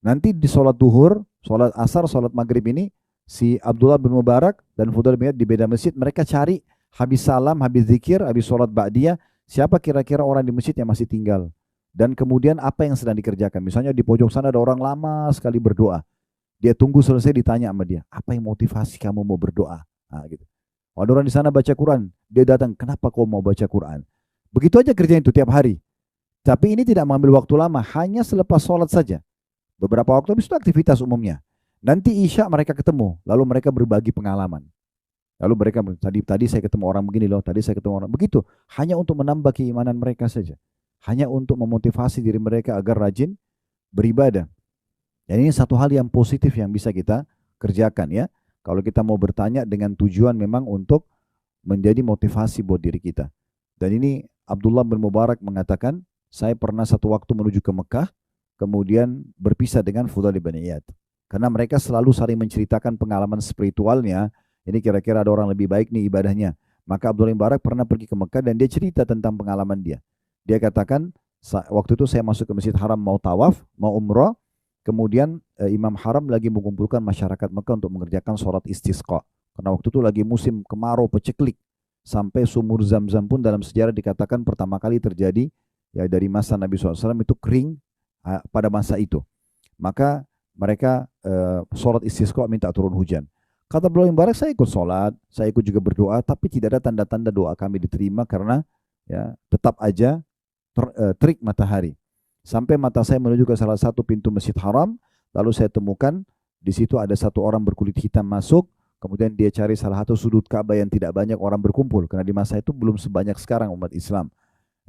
nanti di sholat duhur, sholat asar, sholat maghrib ini, si Abdullah bin Mubarak dan Fudail bin Iyad di beda masjid, mereka cari habis salam, habis zikir, habis sholat ba'diyah, siapa kira-kira orang di masjid yang masih tinggal. Dan kemudian apa yang sedang dikerjakan. Misalnya di pojok sana ada orang lama sekali berdoa. Dia tunggu selesai, ditanya sama dia, apa yang motivasi kamu mau berdoa? Nah, gitu. Ada orang di sana baca Quran, dia datang, kenapa kau mau baca Quran? Begitu aja kerjaan itu tiap hari. Tapi ini tidak mengambil waktu lama, hanya selepas sholat saja. Beberapa waktu habis itu aktivitas umumnya. Nanti isya mereka ketemu, lalu mereka berbagi pengalaman. Lalu mereka, tadi saya ketemu orang begini loh, tadi saya ketemu orang begitu. Hanya untuk menambah keimanan mereka saja. Hanya untuk memotivasi diri mereka agar rajin beribadah. Dan ini satu hal yang positif yang bisa kita kerjakan ya. Kalau kita mau bertanya dengan tujuan memang untuk menjadi motivasi buat diri kita. Dan ini Abdullah bin Mubarak mengatakan, saya pernah satu waktu menuju ke Mekah, kemudian berpisah dengan Fudail bin Iyad. Karena mereka selalu saling menceritakan pengalaman spiritualnya, ini kira-kira ada orang lebih baik nih ibadahnya. Maka Abdullah bin Mubarak pernah pergi ke Mekah dan dia cerita tentang pengalaman dia. Dia katakan, waktu itu saya masuk ke Masjid Haram mau tawaf, mau umrah, kemudian Imam Haram lagi mengumpulkan masyarakat Mekah untuk mengerjakan sholat istisqa. Karena waktu itu lagi musim kemarau peceklik. Sampai sumur Zam-Zam pun dalam sejarah dikatakan pertama kali terjadi ya dari masa Nabi SAW itu kering pada masa itu. Maka mereka sholat istisqa minta turun hujan. Kata Abdullah bin Mubarak, saya ikut sholat, saya ikut juga berdoa, tapi tidak ada tanda-tanda doa kami diterima karena ya tetap aja terik matahari. Sampai mata saya menuju ke salah satu pintu Masjid Haram, lalu saya temukan di situ ada satu orang berkulit hitam masuk, kemudian dia cari salah satu sudut Ka'bah yang tidak banyak orang berkumpul, karena di masa itu belum sebanyak sekarang umat Islam.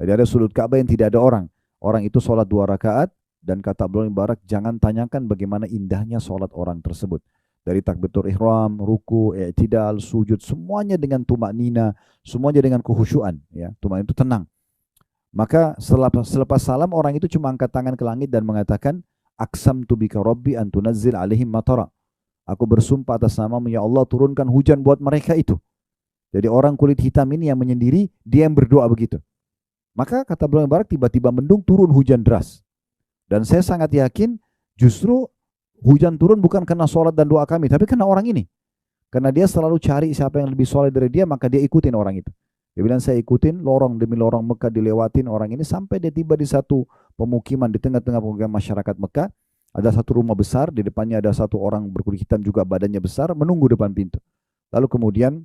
Jadi ada sudut Ka'bah yang tidak ada orang. Orang itu sholat 2 rakaat, dan kata Abdullah bin Mubarak, jangan tanyakan bagaimana indahnya sholat orang tersebut. Dari takbiratul ihram, ruku, i'tidal, sujud, semuanya dengan tumak nina, semuanya dengan kehusyuan. Ya, tumak itu tenang. Maka selepas salam orang itu cuma angkat tangan ke langit dan mengatakan, aqsamtu bika rabbi an tunazzil alaihim matara. Aku bersumpah atas namamu ya Allah, turunkan hujan buat mereka itu. Jadi orang kulit hitam ini yang menyendiri, dia yang berdoa begitu. Maka kata Abdullah bin Mubarak, tiba-tiba mendung, turun hujan deras. Dan saya sangat yakin justru hujan turun bukan karena sholat dan doa kami, tapi karena orang ini. Karena dia selalu cari siapa yang lebih soleh dari dia, maka dia ikutin orang itu. Dia bilang, saya ikutin lorong demi lorong Mekah dilewatin orang ini sampai dia tiba di satu pemukiman, di tengah-tengah pemukiman masyarakat Mekah. Ada satu rumah besar, di depannya ada satu orang berkulit hitam juga badannya besar, menunggu depan pintu. Lalu kemudian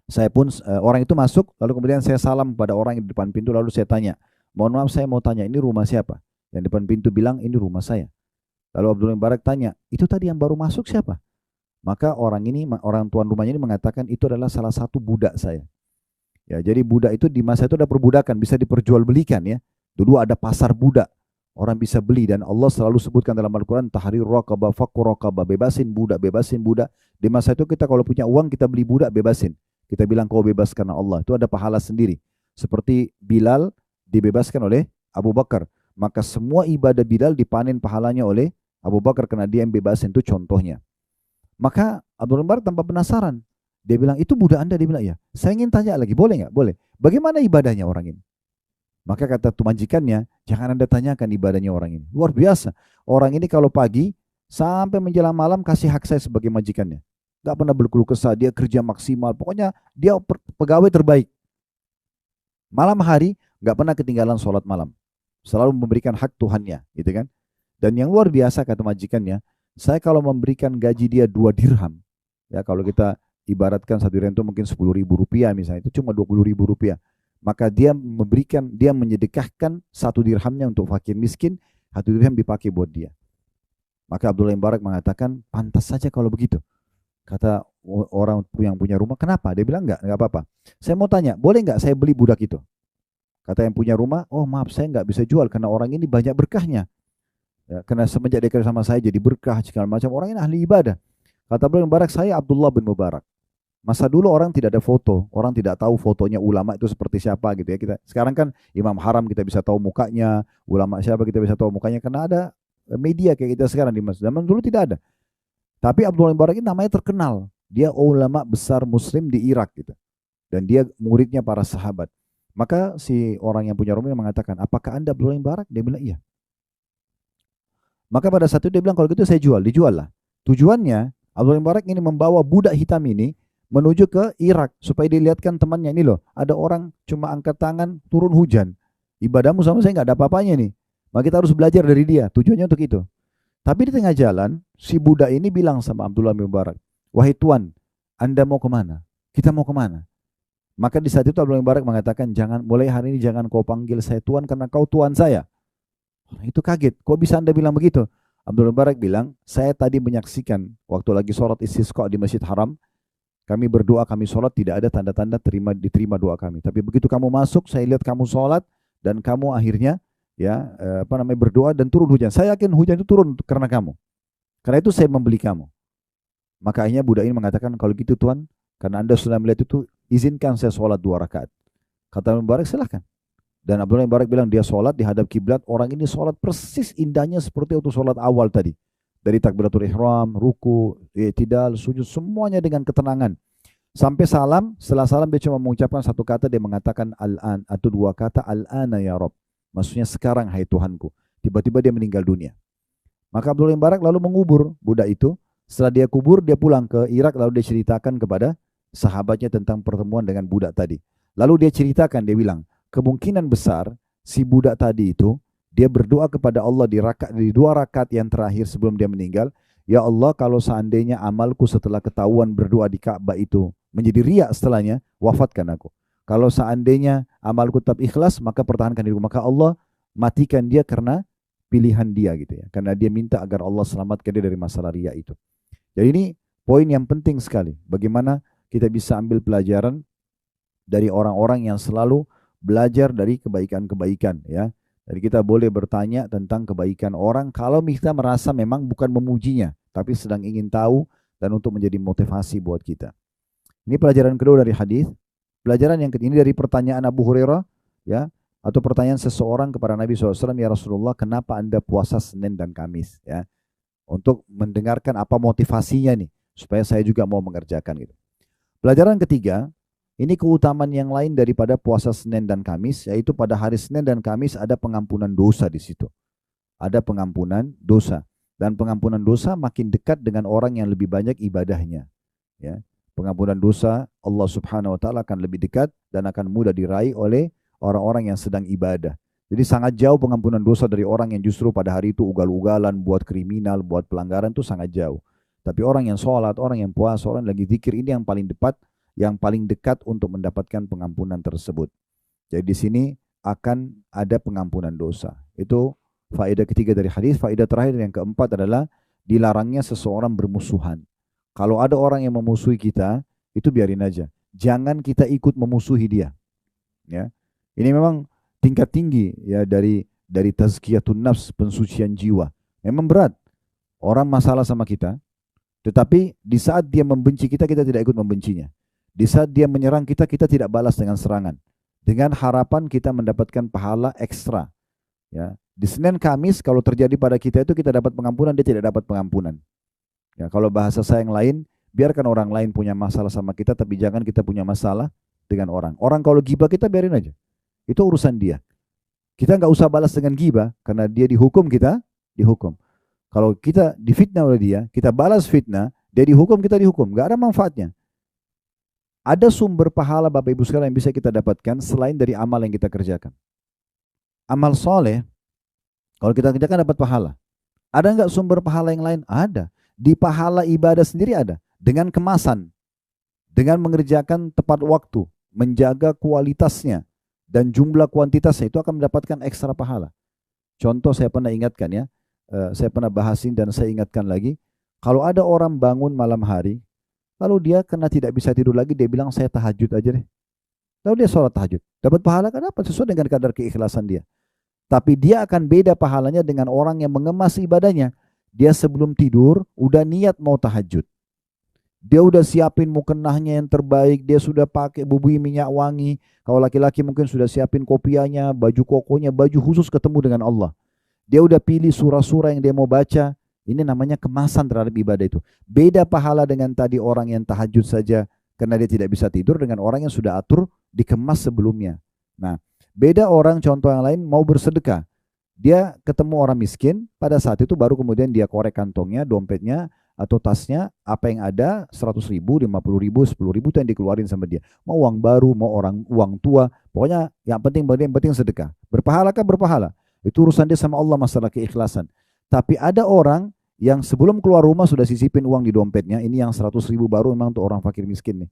saya pun, orang itu masuk, lalu kemudian saya salam pada orang yang di depan pintu, lalu saya tanya, mohon maaf saya mau tanya, ini rumah siapa? Yang depan pintu bilang, ini rumah saya. Lalu Abdullah bin Mubarak tanya, itu tadi yang baru masuk siapa? Maka orang tuan rumahnya ini mengatakan, itu adalah salah satu budak saya. Ya, jadi budak itu di masa itu ada perbudakan, bisa diperjualbelikan ya. Dulu ada pasar budak, orang bisa beli, dan Allah selalu sebutkan dalam Al-Quran, tahrir raqabah, fakku raqabah, bebasin budak, bebasin budak. Di masa itu kita kalau punya uang, kita beli budak, bebasin. Kita bilang kau bebas karena Allah, itu ada pahala sendiri. Seperti Bilal dibebaskan oleh Abu Bakar, maka semua ibadah Bilal dipanen pahalanya oleh Abu Bakar karena dia yang bebasin, itu contohnya. Maka Abdul Mubarak tanpa penasaran, dia bilang, itu budak Anda? Dia bilang, ya. Saya ingin tanya lagi, boleh nggak? Boleh. Bagaimana ibadahnya orang ini? Maka kata majikannya, jangan Anda tanyakan ibadahnya orang ini. Luar biasa. Orang ini kalau pagi sampai menjelang malam kasih hak saya sebagai majikannya. Gak pernah berkeluh kesah, dia kerja maksimal. Pokoknya dia pegawai terbaik. Malam hari gak pernah ketinggalan sholat malam. Selalu memberikan hak Tuhannya, gitu kan? Dan yang luar biasa kata majikannya, saya kalau memberikan gaji dia 2 dirham, ya kalau kita ibaratkan 1 dirham itu mungkin 10.000 rupiah misalnya, itu cuma 20.000 rupiah. Maka dia menyedekahkan 1 dirhamnya untuk fakir miskin, 1 dirham dipakai buat dia. Maka Abdullah bin Mubarak mengatakan, pantas saja kalau begitu. Kata orang yang punya rumah, kenapa? Dia bilang, enggak apa-apa. Saya mau tanya, boleh enggak saya beli budak itu? Kata yang punya rumah, oh maaf saya enggak bisa jual karena orang ini banyak berkahnya. Ya, karena semenjak dia kerja sama saya jadi berkah segala macam, orang ini ahli ibadah. Kata Abdullah bin Mubarak, saya Abdullah bin Mubarak. Masa dulu orang tidak ada foto, orang tidak tahu fotonya ulama itu seperti siapa gitu ya. Sekarang kan Imam Haram kita bisa tahu mukanya, ulama siapa kita bisa tahu mukanya karena ada media kayak kita sekarang di masjid. Zaman dulu tidak ada. Tapi Abdullah bin Mubarak ini namanya terkenal. Dia ulama besar Muslim di Irak gitu. Dan dia muridnya para sahabat. Maka si orang yang punya rumah mengatakan, apakah Anda Abdullah bin Mubarak? Dia bilang iya. Maka pada saat itu dia bilang, kalau gitu saya jual. Dijual lah. Tujuannya Abdullah bin Mubarak ini membawa budak hitam ini menuju ke Irak supaya dilihatkan temannya, ini loh, ada orang cuma angkat tangan turun hujan. Ibadahmu sama saya nggak ada apa-apanya nih. Maka kita harus belajar dari dia. Tujuannya untuk itu. Tapi di tengah jalan, si budak ini bilang sama Abdullah bin Mubarak, wahai Tuan, Anda mau kemana? Kita mau kemana? Maka di saat itu Abdullah bin Mubarak mengatakan, jangan, mulai hari ini jangan kau panggil saya Tuan karena kau Tuan saya. Orang itu kaget, kok bisa Anda bilang begitu? Abdullah bin Mubarak bilang, saya tadi menyaksikan waktu lagi sholat istisqa di Masjid Haram, kami berdoa, kami sholat, tidak ada tanda-tanda diterima doa kami. Tapi begitu kamu masuk, saya lihat kamu sholat dan kamu akhirnya berdoa dan turun hujan. Saya yakin hujan itu turun karena kamu. Karena itu saya membeli kamu. Maka akhirnya budak ini mengatakan, kalau gitu Tuan, karena Anda sudah melihat itu, izinkan saya sholat 2 rakaat. Kata Ibnu Mubarak, silahkan. Dan Abdullah bin Mubarak bilang dia sholat di hadap kiblat, orang ini sholat persis indahnya seperti waktu sholat awal tadi. Dari takbiratul ihram, ruku, i'tidal, sujud, semuanya dengan ketenangan. Sampai salam, setelah salam dia cuma mengucapkan satu kata, dia mengatakan al-an, atau dua kata al-ana ya Rob. Maksudnya sekarang hai Tuhanku. Tiba-tiba dia meninggal dunia. Maka Abdullah bin Mubarak lalu mengubur budak itu. Setelah dia kubur, dia pulang ke Irak, lalu dia ceritakan kepada sahabatnya tentang pertemuan dengan budak tadi. Lalu dia ceritakan, dia bilang, kemungkinan besar si budak tadi itu dia berdoa kepada Allah di dua rakaat yang terakhir sebelum dia meninggal, ya Allah, kalau seandainya amalku setelah ketahuan berdoa di Ka'bah itu menjadi riak setelahnya, wafatkan aku. Kalau seandainya amalku tetap ikhlas, maka pertahankan diriku. Maka Allah matikan dia karena pilihan dia gitu ya. Karena dia minta agar Allah selamatkan dia dari masalah riak itu. Jadi ini poin yang penting sekali. Bagaimana kita bisa ambil pelajaran dari orang-orang yang selalu belajar dari kebaikan-kebaikan ya. Jadi kita boleh bertanya tentang kebaikan orang kalau kita merasa memang bukan memujinya, tapi sedang ingin tahu dan untuk menjadi motivasi buat kita. Ini pelajaran kedua dari hadis. Pelajaran yang ketiga ini dari pertanyaan Abu Hurairah ya, atau pertanyaan seseorang kepada Nabi SAW, ya Rasulullah, kenapa Anda puasa Senin dan Kamis ya? Untuk mendengarkan apa motivasinya nih, supaya saya juga mau mengerjakan gitu. Pelajaran ketiga, ini keutamaan yang lain daripada puasa Senin dan Kamis, yaitu pada hari Senin dan Kamis ada pengampunan dosa di situ. Ada pengampunan dosa. Dan pengampunan dosa makin dekat dengan orang yang lebih banyak ibadahnya. Ya. Pengampunan dosa Allah Subhanahu wa Ta'ala akan lebih dekat dan akan mudah diraih oleh orang-orang yang sedang ibadah. Jadi sangat jauh pengampunan dosa dari orang yang justru pada hari itu ugal-ugalan, buat kriminal, buat pelanggaran, itu sangat jauh. Tapi orang yang sholat, orang yang puasa, orang yang lagi zikir, ini yang paling dekat untuk mendapatkan pengampunan tersebut. Jadi di sini akan ada pengampunan dosa. Itu faedah ketiga dari hadis. Faedah terakhir yang keempat adalah dilarangnya seseorang bermusuhan. Kalau ada orang yang memusuhi kita, itu biarin aja. Jangan kita ikut memusuhi dia. Ya. Ini memang tingkat tinggi ya dari tazkiyatun nafs, pensucian jiwa. Memang berat. Orang masalah sama kita, tetapi di saat dia membenci kita, kita tidak ikut membencinya. Di saat dia menyerang kita, kita tidak balas dengan serangan. Dengan harapan kita mendapatkan pahala ekstra. Ya. Di Senin Kamis, kalau terjadi pada kita itu kita dapat pengampunan, dia tidak dapat pengampunan. Ya, kalau bahasa saya yang lain, biarkan orang lain punya masalah sama kita, tapi jangan kita punya masalah dengan orang. Orang kalau gibah kita biarin aja. Itu urusan dia. Kita nggak usah balas dengan gibah, karena dia dihukum, kita dihukum. Kalau kita difitnah oleh dia, kita balas fitnah, dia dihukum, kita dihukum. Nggak ada manfaatnya. Ada sumber pahala Bapak Ibu sekalian yang bisa kita dapatkan selain dari amal yang kita kerjakan. Amal soleh, kalau kita kerjakan dapat pahala. Ada nggak sumber pahala yang lain? Ada. Di pahala ibadah sendiri ada. Dengan kemasan. Dengan mengerjakan tepat waktu. Menjaga kualitasnya. Dan jumlah kuantitasnya itu akan mendapatkan ekstra pahala. Contoh saya pernah ingatkan ya. Saya pernah bahasin dan saya ingatkan lagi. Kalau ada orang bangun malam hari, lalu dia karena tidak bisa tidur lagi, dia bilang saya tahajud aja deh. Lalu dia sholat tahajud. Dapat pahala kan? Dapat sesuai dengan kadar keikhlasan dia. Tapi dia akan beda pahalanya dengan orang yang mengemas ibadahnya. Dia sebelum tidur udah niat mau tahajud. Dia udah siapin mukenahnya yang terbaik. Dia sudah pakai bubui minyak wangi. Kalau laki-laki mungkin sudah siapin kopiahnya, baju kokonya, baju khusus ketemu dengan Allah. Dia udah pilih surah-surah yang dia mau baca. Ini namanya kemasan terhadap ibadah itu. Beda pahala dengan tadi orang yang tahajud saja karena dia tidak bisa tidur, dengan orang yang sudah atur dikemas sebelumnya. Nah, beda orang contoh yang lain mau bersedekah. Dia ketemu orang miskin, pada saat itu baru kemudian dia korek kantongnya, dompetnya, atau tasnya, apa yang ada, 100 ribu, 50 ribu, 10 ribu itu yang dikeluarin sama dia. Mau uang baru, mau uang tua, pokoknya yang penting sedekah. Berpahalakah? Berpahala. Itu urusan dia sama Allah, masalah keikhlasan. Tapi ada orang yang sebelum keluar rumah sudah sisipin uang di dompetnya, ini yang 100 ribu baru memang untuk orang fakir miskin nih.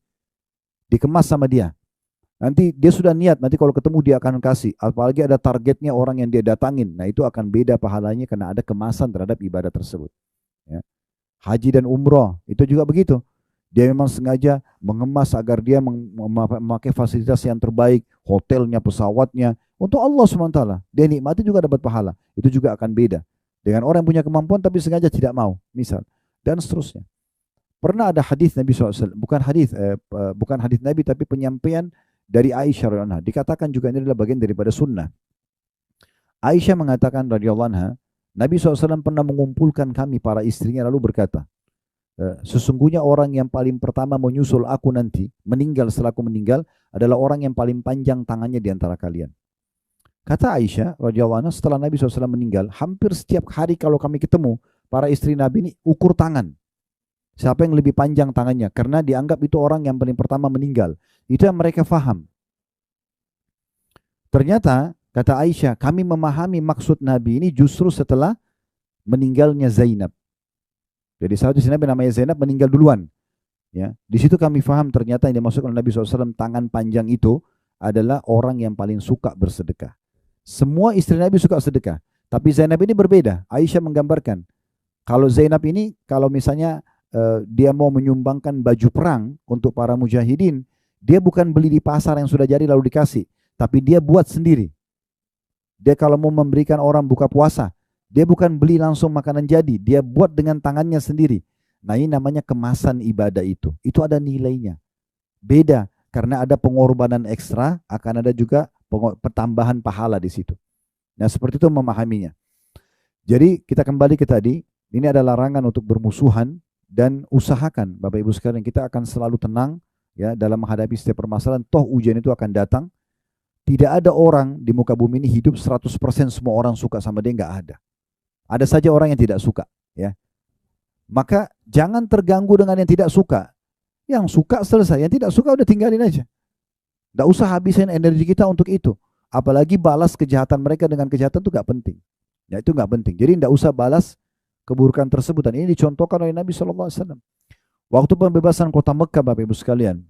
Dikemas sama dia. Nanti dia sudah niat, nanti kalau ketemu dia akan kasih. Apalagi ada targetnya orang yang dia datangin. Nah itu akan beda pahalanya karena ada kemasan terhadap ibadah tersebut. Ya. Haji dan umroh, itu juga begitu. Dia memang sengaja mengemas agar dia memakai fasilitas yang terbaik. Hotelnya, pesawatnya. Untuk Allah SWT. Dia nikmati juga dapat pahala. Itu juga akan beda. Dengan orang yang punya kemampuan tapi sengaja tidak mau. Misal. Dan seterusnya. Pernah ada hadis Nabi SAW. Bukan hadis Nabi tapi penyampaian dari Aisyah radhiyallahu anha. Dikatakan juga ini adalah bagian daripada sunnah. Aisyah mengatakan radhiyallahu anha, Nabi SAW pernah mengumpulkan kami para istrinya lalu berkata, sesungguhnya orang yang paling pertama menyusul aku nanti, meninggal setelah aku meninggal, adalah orang yang paling panjang tangannya di antara kalian. Kata Aisyah radhiyallahu anha, setelah Nabi SAW meninggal, hampir setiap hari kalau kami ketemu, para istri Nabi ini ukur tangan. Siapa yang lebih panjang tangannya? Karena dianggap itu orang yang paling pertama meninggal. Itu yang mereka faham. Ternyata, kata Aisyah, kami memahami maksud Nabi ini justru setelah meninggalnya Zainab. Jadi sahabat istri Nabi namanya Zainab meninggal duluan. Ya, di situ kami faham ternyata yang dimaksud oleh Nabi SAW tangan panjang itu adalah orang yang paling suka bersedekah. Semua istri Nabi suka sedekah. Tapi Zainab ini berbeda. Aisyah menggambarkan, kalau Zainab ini, kalau misalnya dia mau menyumbangkan baju perang untuk para mujahidin, dia bukan beli di pasar yang sudah jadi lalu dikasih, tapi dia buat sendiri. Dia kalau mau memberikan orang buka puasa, dia bukan beli langsung makanan jadi, dia buat dengan tangannya sendiri. Nah ini namanya kemasan ibadah itu. Itu ada nilainya. Beda, karena ada pengorbanan ekstra, akan ada juga pertambahan pahala di situ. Nah seperti itu memahaminya. Jadi kita kembali ke tadi, ini ada larangan untuk bermusuhan, dan usahakan Bapak Ibu sekalian kita akan selalu tenang ya dalam menghadapi setiap permasalahan. Toh ujian itu akan datang. Tidak ada orang di muka bumi ini hidup 100% semua orang suka sama dia, nggak ada. Ada saja orang yang tidak suka ya. Maka jangan terganggu dengan yang tidak suka. Yang suka selesai, yang tidak suka udah tinggalin aja. Nggak usah habisin energi kita untuk itu. Apalagi balas kejahatan mereka dengan kejahatan itu nggak penting. Ya itu nggak penting. Jadi nggak usah balas keburukan tersebut. Dan ini dicontohkan oleh Nabi SAW. Waktu pembebasan kota Mekah Bapak Ibu sekalian,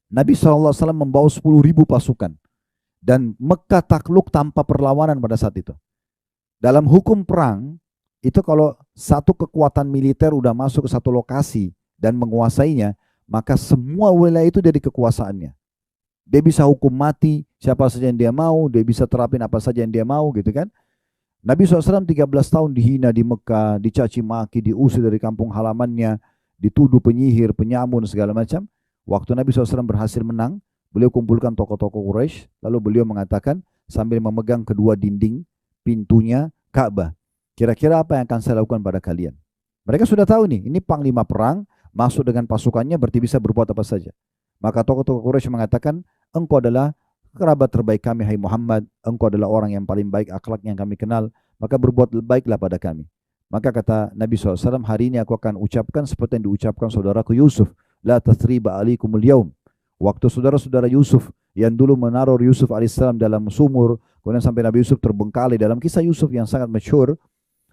Nabi SAW membawa 10.000 pasukan. Dan Mekah takluk tanpa perlawanan pada saat itu. Dalam hukum perang, itu kalau satu kekuatan militer udah masuk ke satu lokasi dan menguasainya, maka semua wilayah itu dari kekuasaannya. Dia bisa hukum mati siapa saja yang dia mau, dia bisa terapin apa saja yang dia mau gitu kan. Nabi SAW 13 tahun dihina di Mekah, dicaci maki, diusir dari kampung halamannya, dituduh penyihir, penyamun, segala macam. Waktu Nabi SAW berhasil menang, beliau kumpulkan tokoh-tokoh Quraisy, lalu beliau mengatakan sambil memegang kedua dinding pintunya Ka'bah, kira-kira apa yang akan saya lakukan pada kalian? Mereka sudah tahu nih, ini panglima perang, masuk dengan pasukannya berarti bisa berbuat apa saja. Maka tokoh-tokoh Quraisy mengatakan, engkau adalah kerabat terbaik kami, hai Muhammad, engkau adalah orang yang paling baik akhlaknya yang kami kenal, maka berbuat baiklah pada kami. Maka kata Nabi SAW, hari ini aku akan ucapkan seperti yang diucapkan saudaraku Yusuf, la tathriba alikumul yaum. Waktu saudara-saudara Yusuf yang dulu menaruh Yusuf alaihissalam dalam sumur, kemudian sampai Nabi Yusuf terbengkalai dalam kisah Yusuf yang sangat masyhur,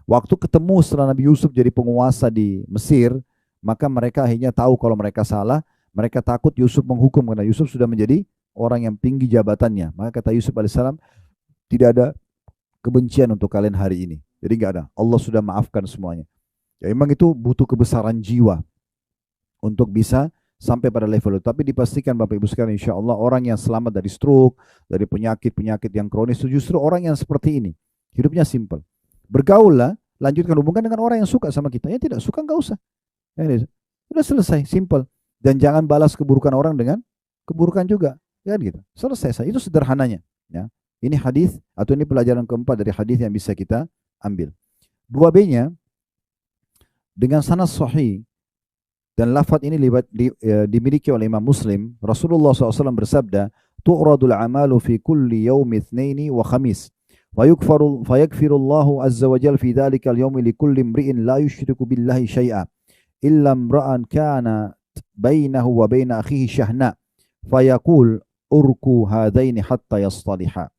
waktu ketemu setelah Nabi Yusuf jadi penguasa di Mesir, maka mereka akhirnya tahu kalau mereka salah, mereka takut Yusuf menghukum karena Yusuf sudah menjadi orang yang tinggi jabatannya. Maka kata Yusuf alaihissalam, tidak ada kebencian untuk kalian hari ini. Jadi nggak ada. Allah sudah maafkan semuanya. Ya memang itu butuh kebesaran jiwa untuk bisa sampai pada level itu. Tapi dipastikan Bapak Ibu sekalian, insya Allah orang yang selamat dari stroke, dari penyakit-penyakit yang kronis itu justru orang yang seperti ini. Hidupnya simple. Bergaullah, lanjutkan hubungan dengan orang yang suka sama kita. Yang tidak suka nggak usah. Ya, sudah selesai, simple. Dan jangan balas keburukan orang dengan keburukan juga. Ya gitu. Selesai. Itu sederhananya. Ya. Ini hadis atau ini pelajaran keempat dari hadis yang bisa kita ambil. 2B-nya dengan sanad sahih dan lafaz ini dimiliki oleh Imam Muslim. Rasulullah SAW bersabda, "Tu'radul amalu fi kulli yaumi itsnaini wa khamis. Fayakfirullahu azza wa jalla fi dhalika al-yaumi li kulli imri'in la yushriku billahi syai'a illa imra'an kana bainahu wa baina akhihi syahna fayaqul urku hadaini hatta yastaliha."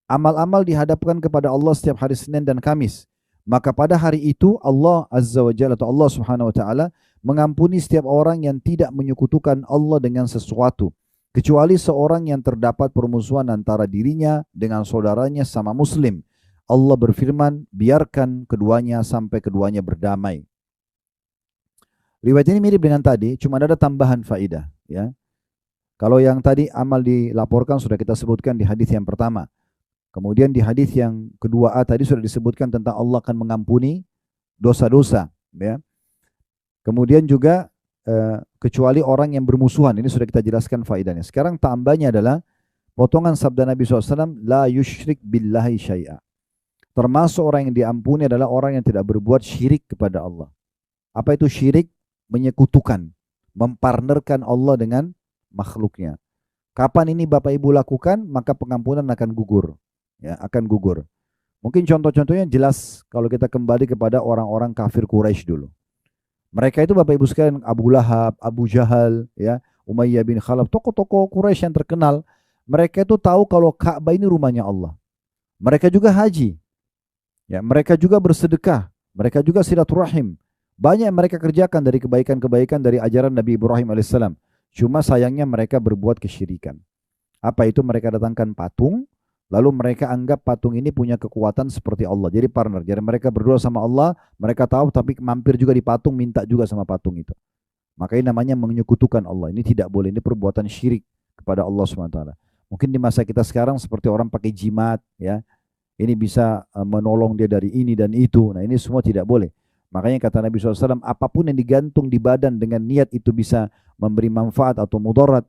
Amal-amal dihadapkan kepada Allah setiap hari Senin dan Kamis. Maka pada hari itu Allah Azza wa Jalla atau Allah Subhanahu wa taala mengampuni setiap orang yang tidak menyekutukan Allah dengan sesuatu, kecuali seorang yang terdapat permusuhan antara dirinya dengan saudaranya sama muslim. Allah berfirman, biarkan keduanya sampai keduanya berdamai. Riwayat ini mirip dengan tadi, cuma ada tambahan faedah ya. Kalau yang tadi amal dilaporkan sudah kita sebutkan di hadis yang pertama. Kemudian di hadis yang kedua A tadi sudah disebutkan tentang Allah akan mengampuni dosa-dosa. Ya. Kemudian juga kecuali orang yang bermusuhan. Ini sudah kita jelaskan faedahnya. Sekarang tambahnya adalah potongan sabda Nabi SAW, la yushrik billahi syai'a. Termasuk orang yang diampuni adalah orang yang tidak berbuat syirik kepada Allah. Apa itu syirik? Menyekutukan, mempartnerkan Allah dengan makhluknya. Kapan ini Bapak Ibu lakukan, maka pengampunan akan gugur. Ya, akan gugur. Mungkin contoh-contohnya jelas kalau kita kembali kepada orang-orang kafir Quraisy dulu. Mereka itu Bapak Ibu sekalian, Abu Lahab, Abu Jahal, ya, Umayyah bin Khalaf, tokoh-tokoh Quraisy yang terkenal. Mereka itu tahu kalau Ka'bah ini rumahnya Allah. Mereka juga haji. Ya, mereka juga bersedekah. Mereka juga silaturahim. Banyak yang mereka kerjakan dari kebaikan-kebaikan dari ajaran Nabi Ibrahim alaihissalam. Cuma sayangnya mereka berbuat kesyirikan. Apa itu? Mereka datangkan patung, lalu mereka anggap patung ini punya kekuatan seperti Allah. Jadi partner. Jadi mereka berdoa sama Allah, mereka tahu tapi mampir juga di patung, minta juga sama patung itu. Makanya namanya menyekutukan Allah. Ini tidak boleh, ini perbuatan syirik kepada Allah SWT. Mungkin di masa kita sekarang seperti orang pakai jimat, ya. Ini bisa menolong dia dari ini dan itu. Nah, ini semua tidak boleh. Makanya kata Nabi SAW, apapun yang digantung di badan dengan niat itu bisa memberi manfaat atau mudarat,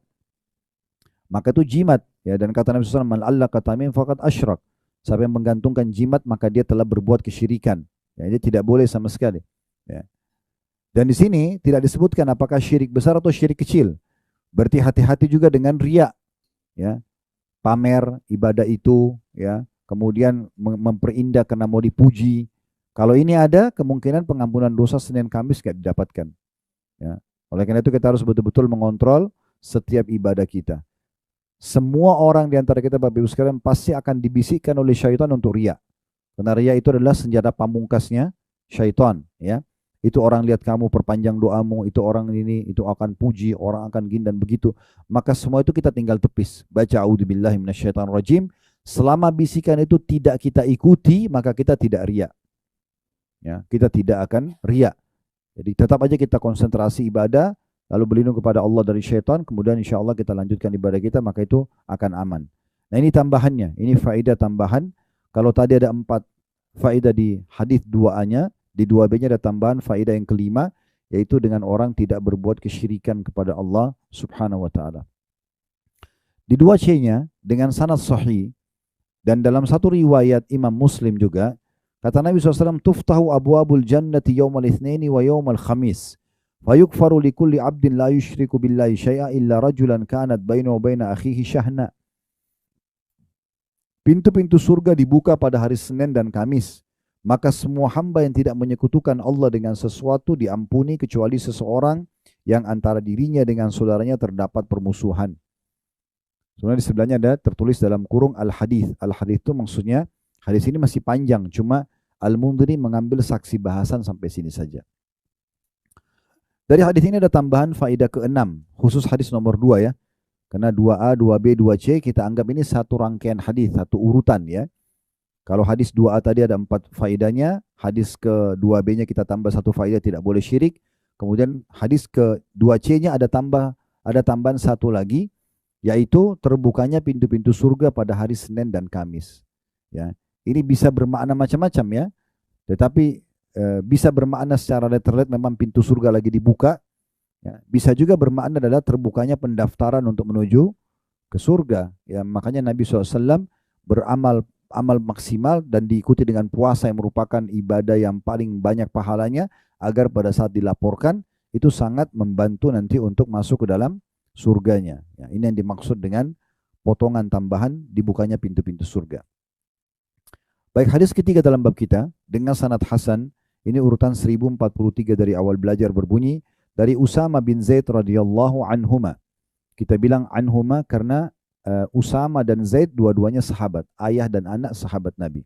maka itu jimat. Ya, dan kata Nabi SAW, man allaka tamim faqad asyrak. Siapa yang menggantungkan jimat, maka dia telah berbuat kesyirikan. Ya, dia tidak boleh sama sekali. Ya. Dan di sini tidak disebutkan apakah syirik besar atau syirik kecil. Berarti hati-hati juga dengan riya. Ya. Pamer ibadah itu, ya. Kemudian memperindah karena mau dipuji. Kalau ini ada, kemungkinan pengampunan dosa Senin Kamis tidak didapatkan. Ya. Oleh karena itu kita harus betul-betul mengontrol setiap ibadah kita. Semua orang di antara kita Bapak Ibu sekalian pasti akan dibisikkan oleh syaitan untuk riya. Karena riya itu adalah senjata pamungkasnya syaitan. Ya. Itu orang lihat kamu perpanjang doamu, itu orang ini, itu akan puji, orang akan gini dan begitu. Maka semua itu kita tinggal tepis. Baca a'udzubillahi minasyaitonirrajim. Selama bisikan itu tidak kita ikuti, maka kita tidak riya. Ya, kita tidak akan riya. Jadi tetap aja kita konsentrasi ibadah, lalu berlindung kepada Allah dari syaitan, kemudian insya Allah kita lanjutkan ibadah kita, maka itu akan aman. Nah ini tambahannya, ini faedah tambahan. Kalau tadi ada 4 faedah di hadis 2A-nya, di 2B-nya ada tambahan faedah yang kelima, yaitu dengan orang tidak berbuat kesyirikan kepada Allah Subhanahu wa taala. Di 2C-nya dengan sanad sahih dan dalam satu riwayat Imam Muslim juga, kata Nabi SAW, tuftahu abwabul jannati yawmal itsnaini wa yawmal khamis. Fayukfaru likulli abdin la yushriku billahi syai'a illa rajulan kanat bainahu wa baina akhihi syahna. Pintu-pintu surga dibuka pada hari Senin dan Kamis. Maka semua hamba yang tidak menyekutukan Allah dengan sesuatu diampuni kecuali seseorang yang antara dirinya dengan saudaranya terdapat permusuhan. Sebenarnya di sebelahnya ada tertulis dalam kurung al-hadith. Al-hadith itu maksudnya hadis ini masih panjang, cuma Al-Mundhiri mengambil saksi bahasan sampai sini saja. Dari hadis ini ada tambahan faedah ke-6, khusus hadis nomor 2 ya. Karena 2A, 2B, 2C kita anggap ini satu rangkaian hadis, satu urutan ya. Kalau hadis 2A tadi ada 4 faedahnya, hadis ke-2B-nya kita tambah 1 faedah tidak boleh syirik. Kemudian hadis ke-2C-nya ada tambahan 1 lagi, yaitu terbukanya pintu-pintu surga pada hari Senin dan Kamis. Ya, ini bisa bermakna macam-macam ya. Tetapi bisa bermakna secara letterlet memang pintu surga lagi dibuka. Ya, bisa juga bermakna adalah terbukanya pendaftaran untuk menuju ke surga. Ya, makanya Nabi SAW amal maksimal dan diikuti dengan puasa yang merupakan ibadah yang paling banyak pahalanya, agar pada saat dilaporkan itu sangat membantu nanti untuk masuk ke dalam surganya. Ya, ini yang dimaksud dengan potongan tambahan dibukanya pintu-pintu surga. Baik, hadis ketiga dalam bab kita dengan sanad hasan, ini urutan 1043 dari awal belajar berbunyi dari Usama bin Zaid radhiyallahu anhuma. Kita bilang anhuma karena Usama dan Zaid dua-duanya sahabat, ayah dan anak sahabat Nabi.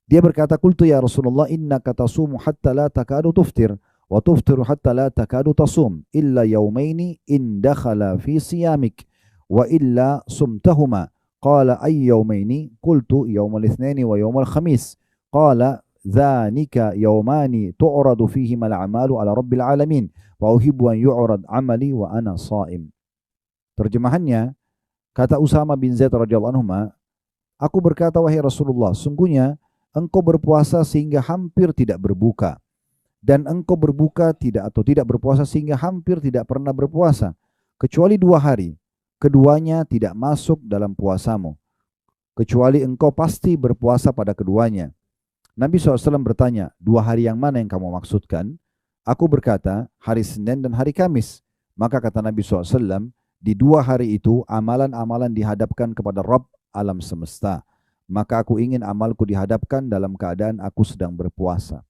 Dia berkata, qultu ya Rasulullah innaka tasumu hatta la takadu tuftir wa tuftiru hatta la takadu tasum illa yawmaini in dakhala fi siyamik wa illa sumtahuma. Qala ay yawmaini? Qultu yawmal itsnaini wa yawmal khamis. Qala dzanika yawmani tu'radu fihima al-a'malu ala rabbil alamin wa uhibbu an yu'rad 'amali wa ana sha'im. Terjemahannya, kata Usama bin Zaid radhiyallahu anhu, aku berkata wahai Rasulullah, sungguhnya engkau berpuasa sehingga hampir tidak berbuka. dan engkau berbuka tidak atau tidak berpuasa sehingga hampir tidak pernah berpuasa, kecuali 2 hari. Keduanya tidak masuk dalam puasamu, kecuali engkau pasti berpuasa pada keduanya. Nabi SAW bertanya, 2 hari yang mana yang kamu maksudkan? Aku berkata, hari Senin dan hari Kamis. Maka kata Nabi SAW, di 2 hari itu amalan-amalan dihadapkan kepada Rabb alam semesta. Maka aku ingin amalku dihadapkan dalam keadaan aku sedang berpuasa.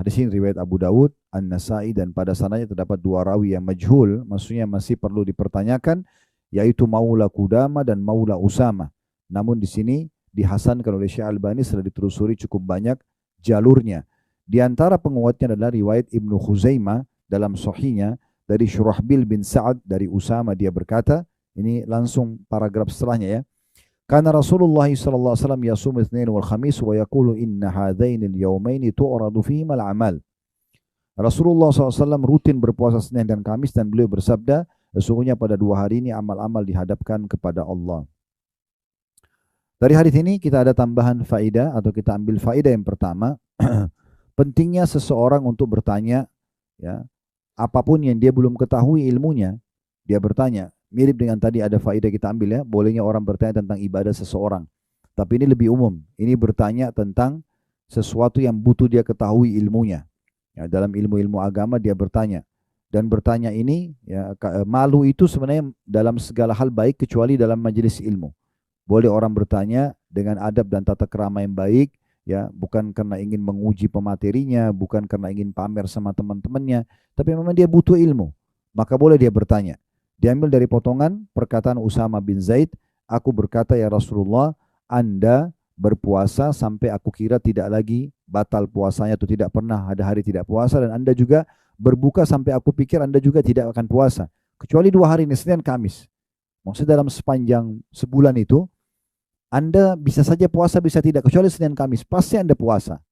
Hadis ini riwayat Abu Dawud, An-Nasai, dan pada sananya terdapat 2 rawi yang majhul, maksudnya masih perlu dipertanyakan, yaitu Maula Qudama dan Maula Usama. Namun di sini dihasankan oleh Syekh Albani setelah ditelusuri cukup banyak jalurnya. Di antara penguatnya adalah riwayat Ibnu Khuzaimah dalam sahihnya dari Syurahbil bin Sa'ad dari Usama, dia berkata, ini langsung paragraf setelahnya ya. Karena Rasulullah sallallahu alaihi wasallam yasum Itsnain wal Khamis wa yaqulu inna hadainil yawmaini tu'radu fihima al-amal. Rasulullah SAW rutin berpuasa Senin dan Kamis dan beliau bersabda, sesungguhnya pada 2 hari ini amal-amal dihadapkan kepada Allah. Dari hadis ini kita ada tambahan faedah atau kita ambil faedah yang pertama, pentingnya seseorang untuk bertanya, ya, apapun yang dia belum ketahui ilmunya, dia bertanya. Mirip dengan tadi ada faedah kita ambil ya, bolehnya orang bertanya tentang ibadah seseorang. Tapi ini lebih umum, ini bertanya tentang sesuatu yang butuh dia ketahui ilmunya. Ya, dalam ilmu-ilmu agama dia bertanya. Dan bertanya ini, ya, malu itu sebenarnya dalam segala hal baik kecuali dalam majelis ilmu. Boleh orang bertanya dengan adab dan tata krama yang baik, ya, bukan karena ingin menguji pematerinya, bukan karena ingin pamer sama teman-temannya, tapi memang dia butuh ilmu. Maka boleh dia bertanya. Diambil dari potongan perkataan Usama bin Zaid, aku berkata ya Rasulullah, Anda berpuasa sampai aku kira tidak lagi batal puasanya atau tidak pernah ada hari tidak puasa, dan Anda juga berbuka sampai aku pikir Anda juga tidak akan puasa, kecuali 2 hari ini, Senin Kamis. Maksudnya dalam sepanjang sebulan itu, Anda bisa saja puasa, bisa tidak, kecuali Senin Kamis, pasti Anda puasa.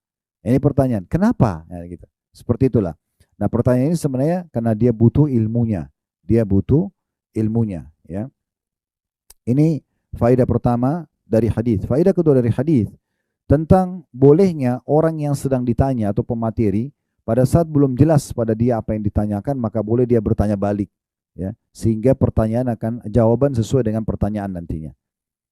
Ini pertanyaan, kenapa? Ya, gitu. Seperti itulah. Nah, pertanyaan ini sebenarnya karena dia butuh ilmunya. Dia butuh ilmunya. Ya. Ini faedah pertama dari hadis. Faedah kedua dari hadis tentang bolehnya orang yang sedang ditanya atau pemateri, pada saat belum jelas pada dia apa yang ditanyakan, maka boleh dia bertanya balik. Ya, sehingga pertanyaan akan jawaban sesuai dengan pertanyaan nantinya.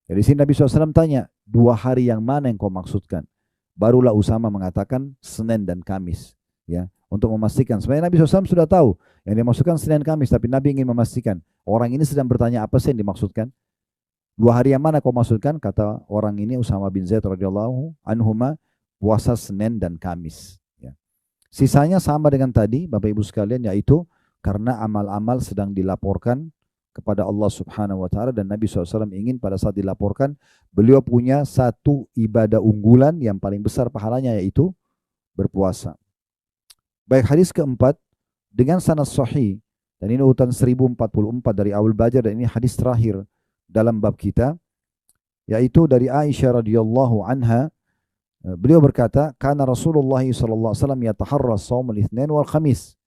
Jadi sini Nabi SAW tanya, 2 hari yang mana yang kau maksudkan? Barulah Usama mengatakan Senin dan Kamis. Ya, untuk memastikan. Sebenarnya Nabi SAW sudah tahu yang dimaksudkan Senin Kamis, tapi Nabi ingin memastikan orang ini sedang bertanya apa sih yang dimaksudkan. 2 hari yang mana kau maksudkan? Kata orang ini Usama bin Zaid radhiyallahu anhuma, puasa Senin dan Kamis. Ya. Sisanya sama dengan tadi, Bapak Ibu sekalian, yaitu karena amal-amal sedang dilaporkan kepada Allah Subhanahu wa Ta'ala, dan Nabi SAW ingin pada saat dilaporkan beliau punya satu ibadah unggulan yang paling besar pahalanya, yaitu berpuasa. Baik, hadis keempat dengan sanad sahih, dan ini urutan 1044 dari Abu Bajar, dan ini hadis terakhir dalam bab kita, yaitu dari Aisyah radhiyallahu anha. Beliau berkata, "Kana Rasulullah sallallahu alaihi wasallam yataharra shaum al-Itsnain wal Khamis."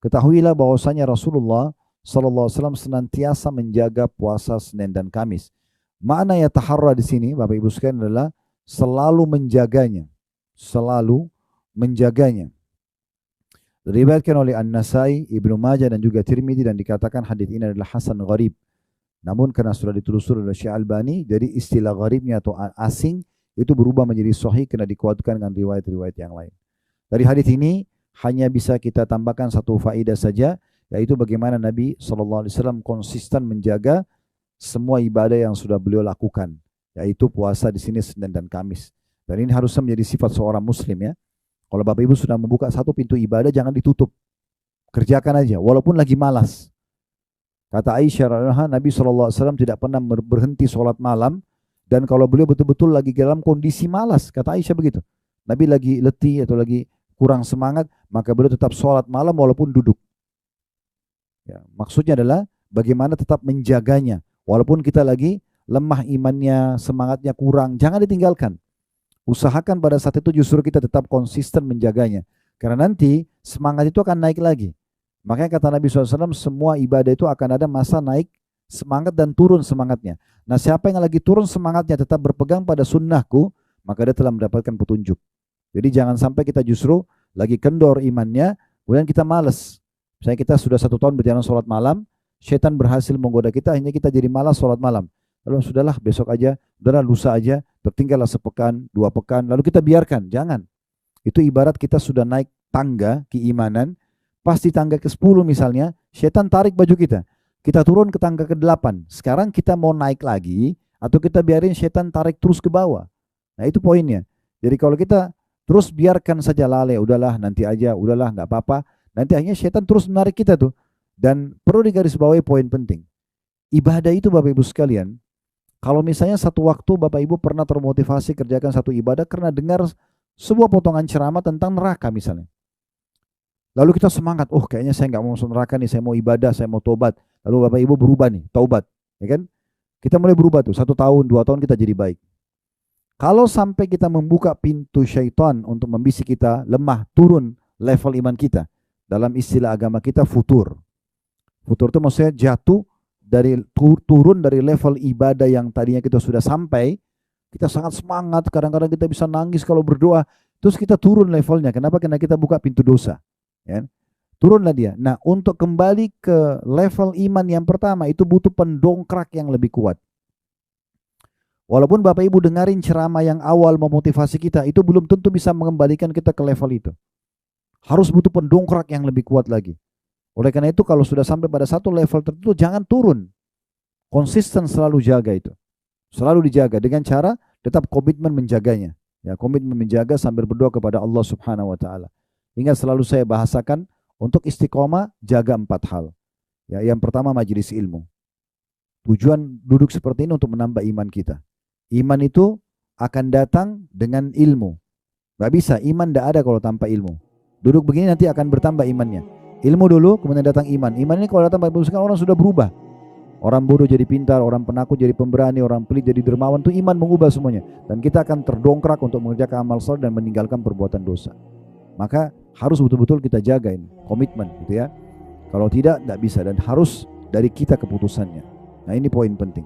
Ketahuilah bahwasanya Rasulullah sallallahu alaihi wasallam senantiasa menjaga puasa Senin dan Kamis. Makna yataharra di sini, Bapak Ibu sekalian, adalah selalu menjaganya. Selalu menjaganya. Diriwayatkan oleh An-Nasai, Ibnu Majah, dan juga Tirmidzi, dan dikatakan hadis ini adalah hasan gharib. Namun karena sudah ditelusuri oleh Syekh Albani, jadi istilah gharibnya atau asing itu berubah menjadi sahih karena dikuatkan dengan riwayat-riwayat yang lain. Dari hadis ini hanya bisa kita tambahkan satu faedah saja, yaitu bagaimana Nabi SAW konsisten menjaga semua ibadah yang sudah beliau lakukan, yaitu puasa di sini Senin dan Kamis. Dan ini harusnya menjadi sifat seorang muslim, ya. Kalau Bapak Ibu sudah membuka satu pintu ibadah, jangan ditutup. Kerjakan aja, walaupun lagi malas. Kata Aisyah, Nabi SAW tidak pernah berhenti sholat malam, dan kalau beliau betul-betul lagi dalam kondisi malas, kata Aisyah begitu. Nabi lagi letih atau lagi kurang semangat, maka beliau tetap sholat malam walaupun duduk. Ya, maksudnya adalah bagaimana tetap menjaganya. Walaupun kita lagi lemah imannya, semangatnya kurang, jangan ditinggalkan. Usahakan pada saat itu justru kita tetap konsisten menjaganya. Karena nanti semangat itu akan naik lagi. Makanya kata Nabi SAW, semua ibadah itu akan ada masa naik semangat dan turun semangatnya. Nah, siapa yang lagi turun semangatnya tetap berpegang pada sunnahku, maka dia telah mendapatkan petunjuk. Jadi jangan sampai kita justru lagi kendor imannya, kemudian kita malas. Misalnya kita sudah 1 tahun berjalan sholat malam, setan berhasil menggoda kita, akhirnya kita jadi malas sholat malam. Lalu sudahlah besok aja, udahlah lusa aja, tertinggallah sepekan, 2 pekan, lalu kita biarkan. Jangan. Itu ibarat kita sudah naik tangga keimanan, pas di tangga ke-10 misalnya, setan tarik baju kita. Kita turun ke tangga ke-8. Sekarang kita mau naik lagi, atau kita biarin setan tarik terus ke bawah. Nah itu poinnya. Jadi kalau kita terus biarkan saja lalai, udahlah nanti aja, udahlah nggak apa-apa, nanti akhirnya setan terus menarik kita tuh. Dan perlu digarisbawahi poin penting. Ibadah itu Bapak Ibu sekalian, kalau misalnya satu waktu Bapak Ibu pernah termotivasi kerjakan satu ibadah karena dengar sebuah potongan ceramah tentang neraka misalnya. Lalu kita semangat, oh kayaknya saya nggak mau masuk neraka nih, saya mau ibadah, saya mau tobat. Lalu Bapak Ibu berubah nih, taubat, ya kan? Kita mulai berubah tuh, 1 tahun, 2 tahun kita jadi baik. Kalau sampai kita membuka pintu syaitan untuk membisik kita lemah, turun level iman kita. Dalam istilah agama kita futur. Futur itu maksudnya jatuh dari turun dari level ibadah yang tadinya kita sudah sampai. Kita sangat semangat, kadang-kadang kita bisa nangis kalau berdoa. Terus kita turun levelnya. Kenapa? Karena kita buka pintu dosa. Ya. Turunlah dia. Nah, untuk kembali ke level iman yang pertama itu butuh pendongkrak yang lebih kuat. Walaupun Bapak Ibu dengarin ceramah yang awal memotivasi kita, itu belum tentu bisa mengembalikan kita ke level itu. Harus butuh pendongkrak yang lebih kuat lagi. Oleh karena itu kalau sudah sampai pada satu level tertentu jangan turun. Konsisten selalu jaga itu. Selalu dijaga dengan cara tetap komitmen menjaganya. Ya, komitmen menjaga sambil berdoa kepada Allah Subhanahu wa taala. Ingat selalu saya bahasakan untuk istiqomah jaga 4 hal. Ya, yang pertama majelis ilmu. Tujuan duduk seperti ini untuk menambah iman kita. Iman itu akan datang dengan ilmu. Gak bisa, iman tidak ada kalau tanpa ilmu. Duduk begini nanti akan bertambah imannya. Ilmu dulu, kemudian datang iman. Iman ini kalau datang Bapak Ibu sekalian orang sudah berubah. Orang bodoh jadi pintar, orang penakut jadi pemberani, orang pelit jadi dermawan. Itu iman mengubah semuanya. Dan kita akan terdongkrak untuk mengerjakan amal saleh dan meninggalkan perbuatan dosa. Maka harus betul-betul kita jaga ini, komitmen gitu ya. Kalau tidak bisa dan harus dari kita keputusannya. Nah ini poin penting.